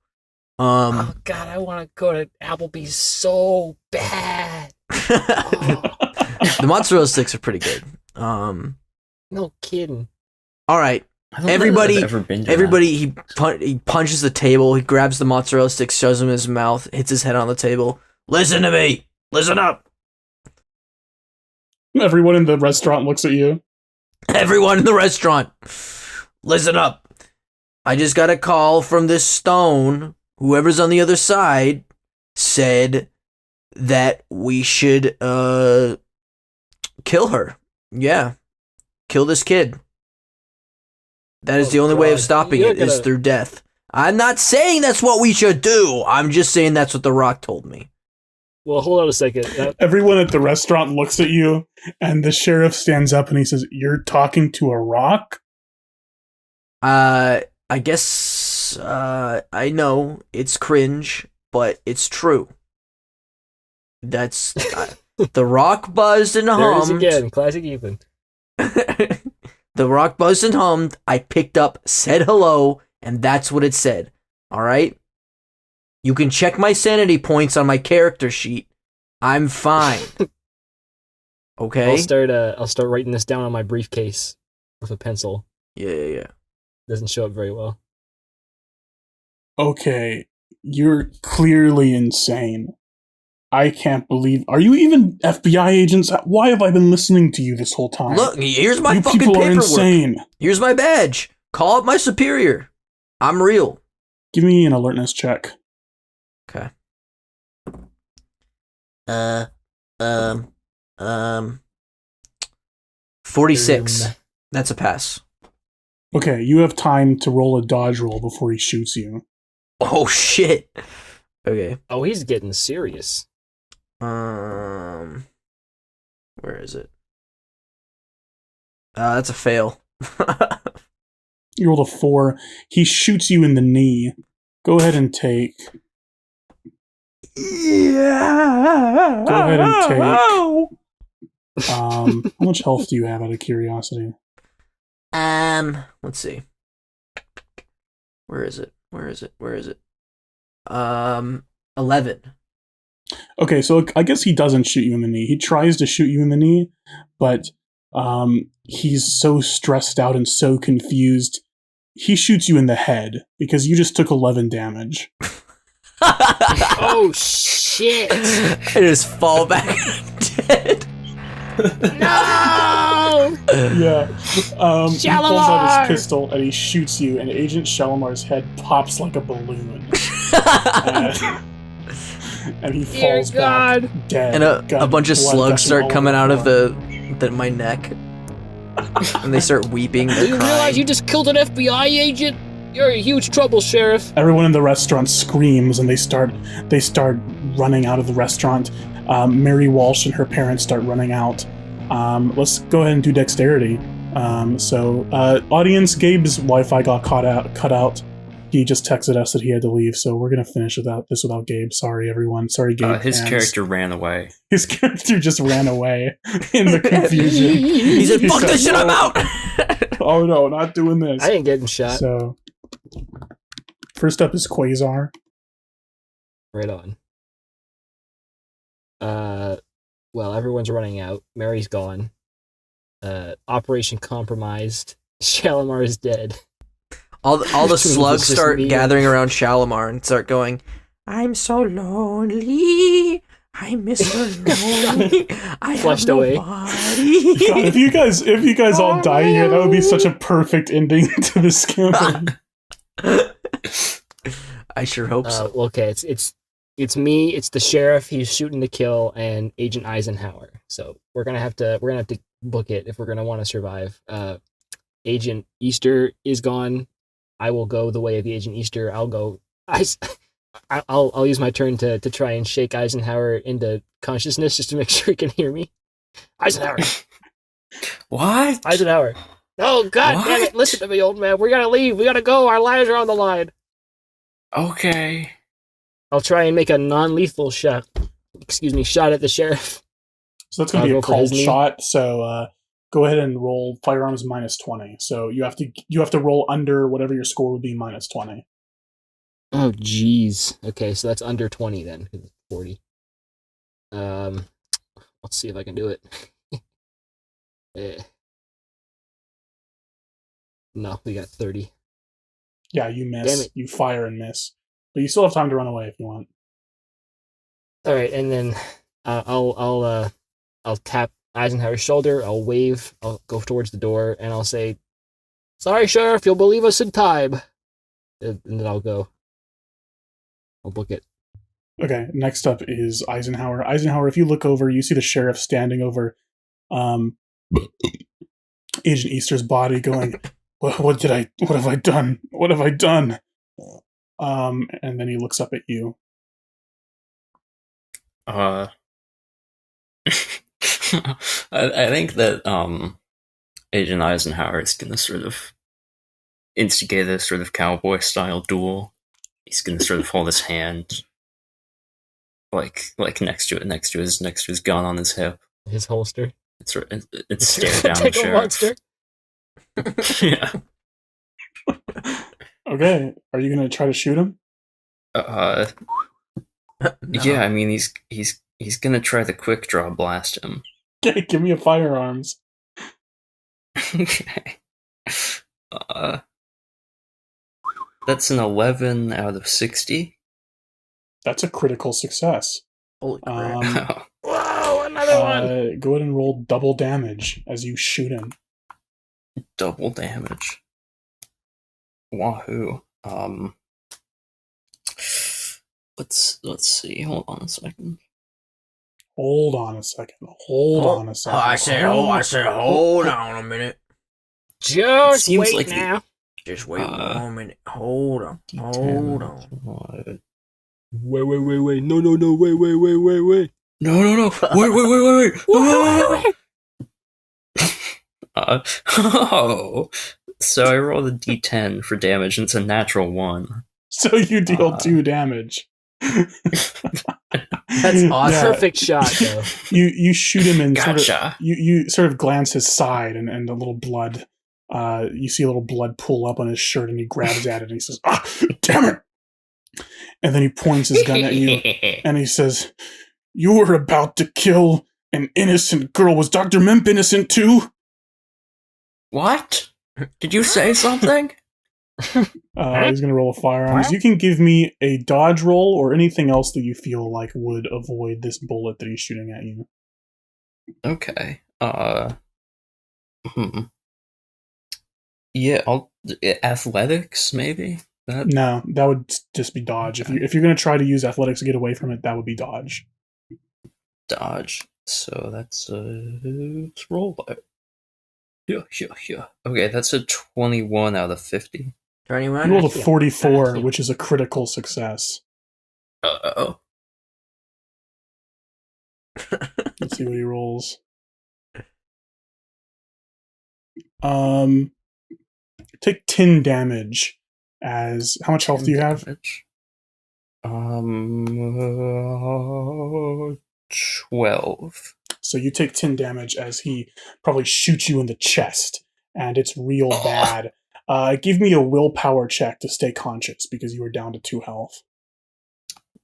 Oh God, I want to go to Applebee's so bad. The mozzarella sticks are pretty good. No kidding. All right. Everybody, he punches the table. He grabs the mozzarella stick, shoves him in his mouth, hits his head on the table. Listen to me. Listen up. Everyone in the restaurant looks at you. Everyone in the restaurant, listen up. I just got a call from this stone. Whoever's on the other side said that we should kill her. Yeah. Kill this kid. That is the only way of stopping it is through death. I'm not saying that's what we should do. I'm just saying that's what The Rock told me. Well, hold on a second. Everyone at the restaurant looks at you, and the sheriff stands up and he says, "You're talking to a rock?" I guess I know it's cringe, but it's true. That's The Rock buzzed and hummed. There it is again, classic Ethan. The Rock buzzed and hummed. I picked up, said hello, and that's what it said. All right? You can check my sanity points on my character sheet. I'm fine. Okay? I'll start writing this down on my briefcase with a pencil. Yeah. Doesn't show up very well. Okay, you're clearly insane. I can't believe... Are you even FBI agents? Why have I been listening to you this whole time? Look, here's my you fucking people paperwork. Are insane. Here's my badge. Call up my superior. I'm real. Give me an alertness check. Okay. 46. That's a pass. Okay, you have time to roll a dodge roll before he shoots you. Oh shit. Okay. Oh, he's getting serious. Where is it? That's a fail. You rolled a 4. He shoots you in the knee. Go ahead and take... Yeah. Go ahead and take... how much health do you have out of curiosity? Let's see. Where is it? 11. Okay, so I guess he doesn't shoot you in the knee. He tries to shoot you in the knee, but he's so stressed out and so confused. He shoots you in the head because you just took 11 damage. Oh shit! I just fall back dead. No! Yeah. He pulls out his pistol and he shoots you, and Agent Shalimar's head pops like a balloon. And he falls back dead. And a bunch of slugs start coming out of my neck. And they start weeping. Do you realize you just killed an FBI agent? You're in huge trouble, Sheriff. Everyone in the restaurant screams and they start running out of the restaurant. Mary Walsh and her parents start running out. Let's go ahead and do dexterity. Audience, Gabe's Wi-Fi got cut out. He just texted us that he had to leave, so we're gonna finish without Gabe. Sorry, everyone. Sorry, Gabe. His character ran away. His character just ran away in the confusion. He said, "Fuck this shit, I'm out." Oh no, not doing this. I ain't getting shot. So, first up is Quasar. Right on. Well, everyone's running out. Mary's gone. Operation compromised. Shalimar is dead. All the slugs Just start me. gathering around Shalimar and start going, "I'm so lonely. I miss her lonely. I Flushed have away. nobody." God, if you guys all die here, that would be such a perfect ending to this campaign. I sure hope so. Okay, it's me. It's the sheriff. He's shooting to kill, and Agent Eisenhower. So we're gonna have to book it if we're gonna want to survive. Agent Easter is gone. I will go the way of the Agent Easter. I'll use my turn to try and shake Eisenhower into consciousness just to make sure he can hear me. Eisenhower. What? Eisenhower. Oh God, What? damn it! Listen to me, old man. We gotta leave. We gotta go. Our lives are on the line. Okay. I'll try and make a non-lethal shot. Shot at the sheriff. So that's going to be a Go for his called knee. shot. So go ahead and roll firearms -20. So you have to roll under whatever your score would be -20. Oh, jeez. Okay, so that's under 20 then. 'Cause it's 40. Let's see if I can do it. No, we got 30. Yeah, you Damn miss. it. You fire and miss, but you still have time to run away if you want. All right, and then I'll tap Eisenhower's shoulder. I'll wave. I'll go towards the door, and I'll say, "Sorry, Sheriff, you'll believe us in time." And then I'll go. I'll book it. Okay, next up is Eisenhower. Eisenhower, if you look over, you see the sheriff standing over Agent Easter's body going, what have I done? What have I done? And then he looks up at you. I think that Agent Eisenhower is gonna sort of instigate a sort of cowboy style duel. He's gonna sort of hold his hand like next to his gun on his hip. His holster. It's stare down the Take a sheriff. monster. Yeah. Okay, are you gonna try to shoot him? No. Yeah. I mean, he's gonna try the quick draw blast him. Okay, give me a firearms. Okay. That's an 11 out of 60. That's a critical success. Holy crap. Oh. Whoa, another one. Go ahead and roll double damage as you shoot him. Double damage. Wahoo. Let's see. Hold on a second. Hold on a second. Hold I said, hold on a minute. Just seems wait like the- now. Just wait 1 minute. Hold on. D10. Hold on. What? Wait. No, wait. No. Wait. Oh. So I rolled a D10 for damage, and it's a natural 1. So you deal 2 damage. That's awesome. Yeah. Perfect shot, though. You shoot him and Gotcha. you sort of glance his side and a little blood. You see a little blood pull up on his shirt and he grabs at it and he says, "Ah, damn it!" And then he points his gun at you and he says, "You were about to kill an innocent girl. Was Dr. Mimp innocent too?" What? Did you say something? He's gonna roll a firearms. You can give me a dodge roll or anything else that you feel like would avoid this bullet that he's shooting at you. Okay. Yeah, athletics maybe. No, that would just be dodge. Okay. If you're gonna try to use athletics to get away from it, that would be dodge. Dodge. So that's let's roll it. Yeah. Okay, that's a 21 out of 50. 21? You rolled a Yeah. 44, Yeah. which is a critical success. Uh-oh. Let's see what he rolls. Take 10 damage. As how much health do you have? Damage. 12. So you take 10 damage as he probably shoots you in the chest, and it's real bad. Give me a willpower check to stay conscious because you were down to 2 health.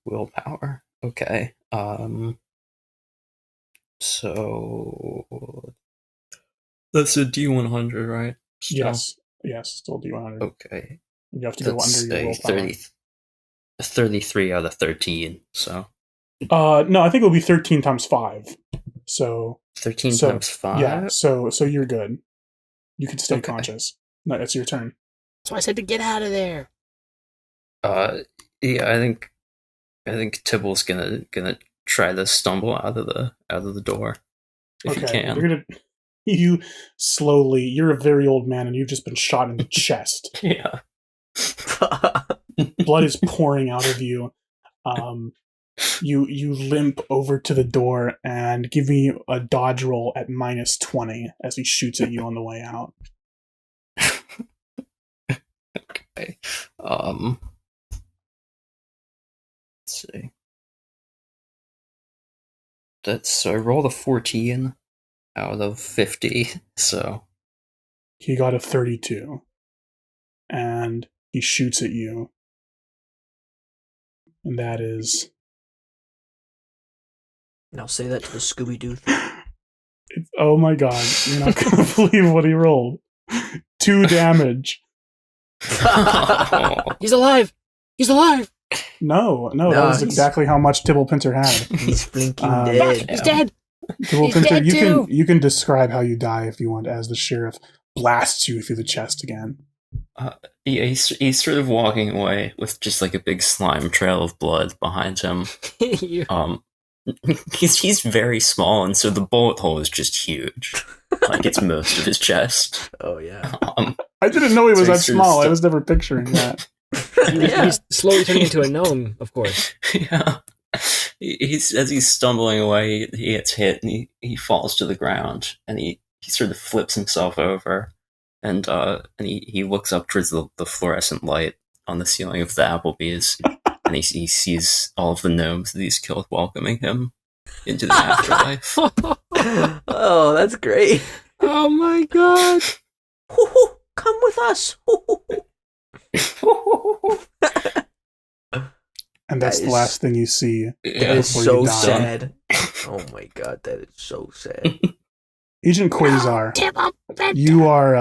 Willpower. Okay. So that's a D100, right? Still? Yes, still D100. Okay. You have to go That's under your a willpower. 33 out of 13. So No, I think it would be 13 times 5. So 13 times 5. Yeah, so you're good. You can stay Okay. conscious. No, it's your turn. So I said to get out of there. Yeah, I think Tibble's gonna try to stumble out of the door if he can. You're a very old man and you've just been shot in the chest. Yeah. Blood is pouring out of you. You limp over to the door and give me a dodge roll at -20 as he shoots at you on the way out. Okay. Let's see. So I rolled a 14 out of 50. So He got a 32. And he shoots at you. And that is... Now say that to the Scooby-Doo. Oh my god, you're not going to believe what he rolled. 2 damage. He's alive! He's alive! No, that was exactly how much Tibble Pinter had. He's blinking dead. He's dead! Tibble He's Pinter, dead too! you can describe how you die if you want, as the sheriff blasts you through the chest again. Yeah, he's sort of walking away with just like a big slime trail of blood behind him. He's very small, and so the bullet hole is just huge. Like it's most of his chest. Oh yeah. I didn't know he was So that he's sort of small. I was never picturing that. He's slowly turning into a gnome, of course. Yeah. As he's stumbling away, he gets hit and he falls to the ground, and he sort of flips himself over, and he looks up towards the fluorescent light on the ceiling of the Applebee's, and he sees all of the gnomes that he's killed welcoming him into the afterlife. Oh, that's great. Oh my god. Come with us. And that's the last thing you see. That is before so you die. sad. Oh my god, that is so sad. Agent Quasar, you are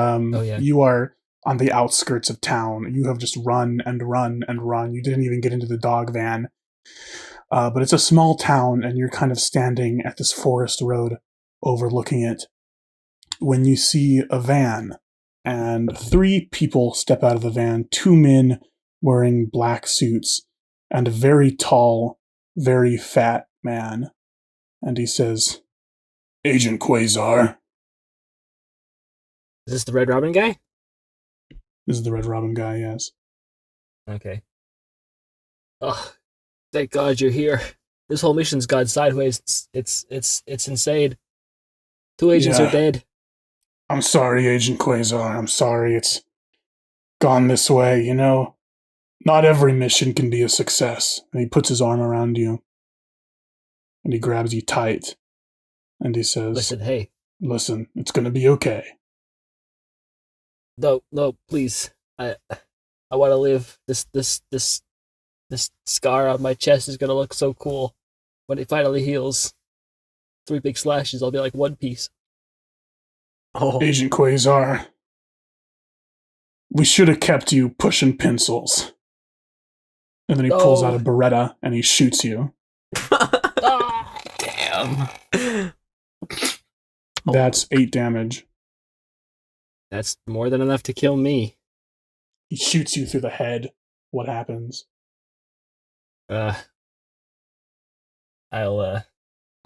yeah. you are on the outskirts of town. You have just run and run and run. You didn't even get into the dog van. But it's a small town, and you're kind of standing at this forest road overlooking it when you see a van, and 3 people step out of the van, 2 men wearing black suits, and a very tall, very fat man. And he says, "Agent Quasar." Is this the Red Robin guy? This is the Red Robin guy, yes. Okay. Oh, thank God you're here. This whole mission's gone sideways. It's insane. 2 agents Yeah. are dead. I'm sorry, Agent Quasar. I'm sorry it's gone this way, you know? Not every mission can be a success. And he puts his arm around you. And he grabs you tight. And he says, Listen, hey. Listen, it's gonna be okay. No, please. I want to live. This scar on my chest is gonna look so cool when it finally heals. 3 big slashes, I'll be like One Piece. Oh, Agent Quasar, we should have kept you pushing pencils. And then he pulls out a Beretta and he shoots you. Damn. That's 8 damage. That's more than enough to kill me. He shoots you through the head. What happens? I'll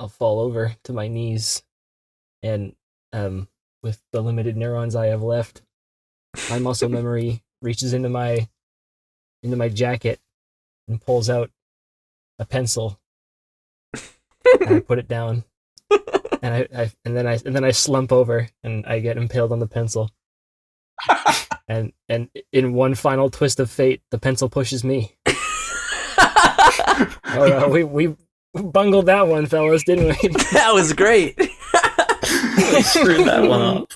fall over to my knees, and with the limited neurons I have left, my muscle memory reaches into my jacket and pulls out a pencil, and I put it down, and then I slump over and I get impaled on the pencil. And in one final twist of fate, the pencil pushes me. We bungled that one, fellas, didn't we? That was great. We screwed that one up.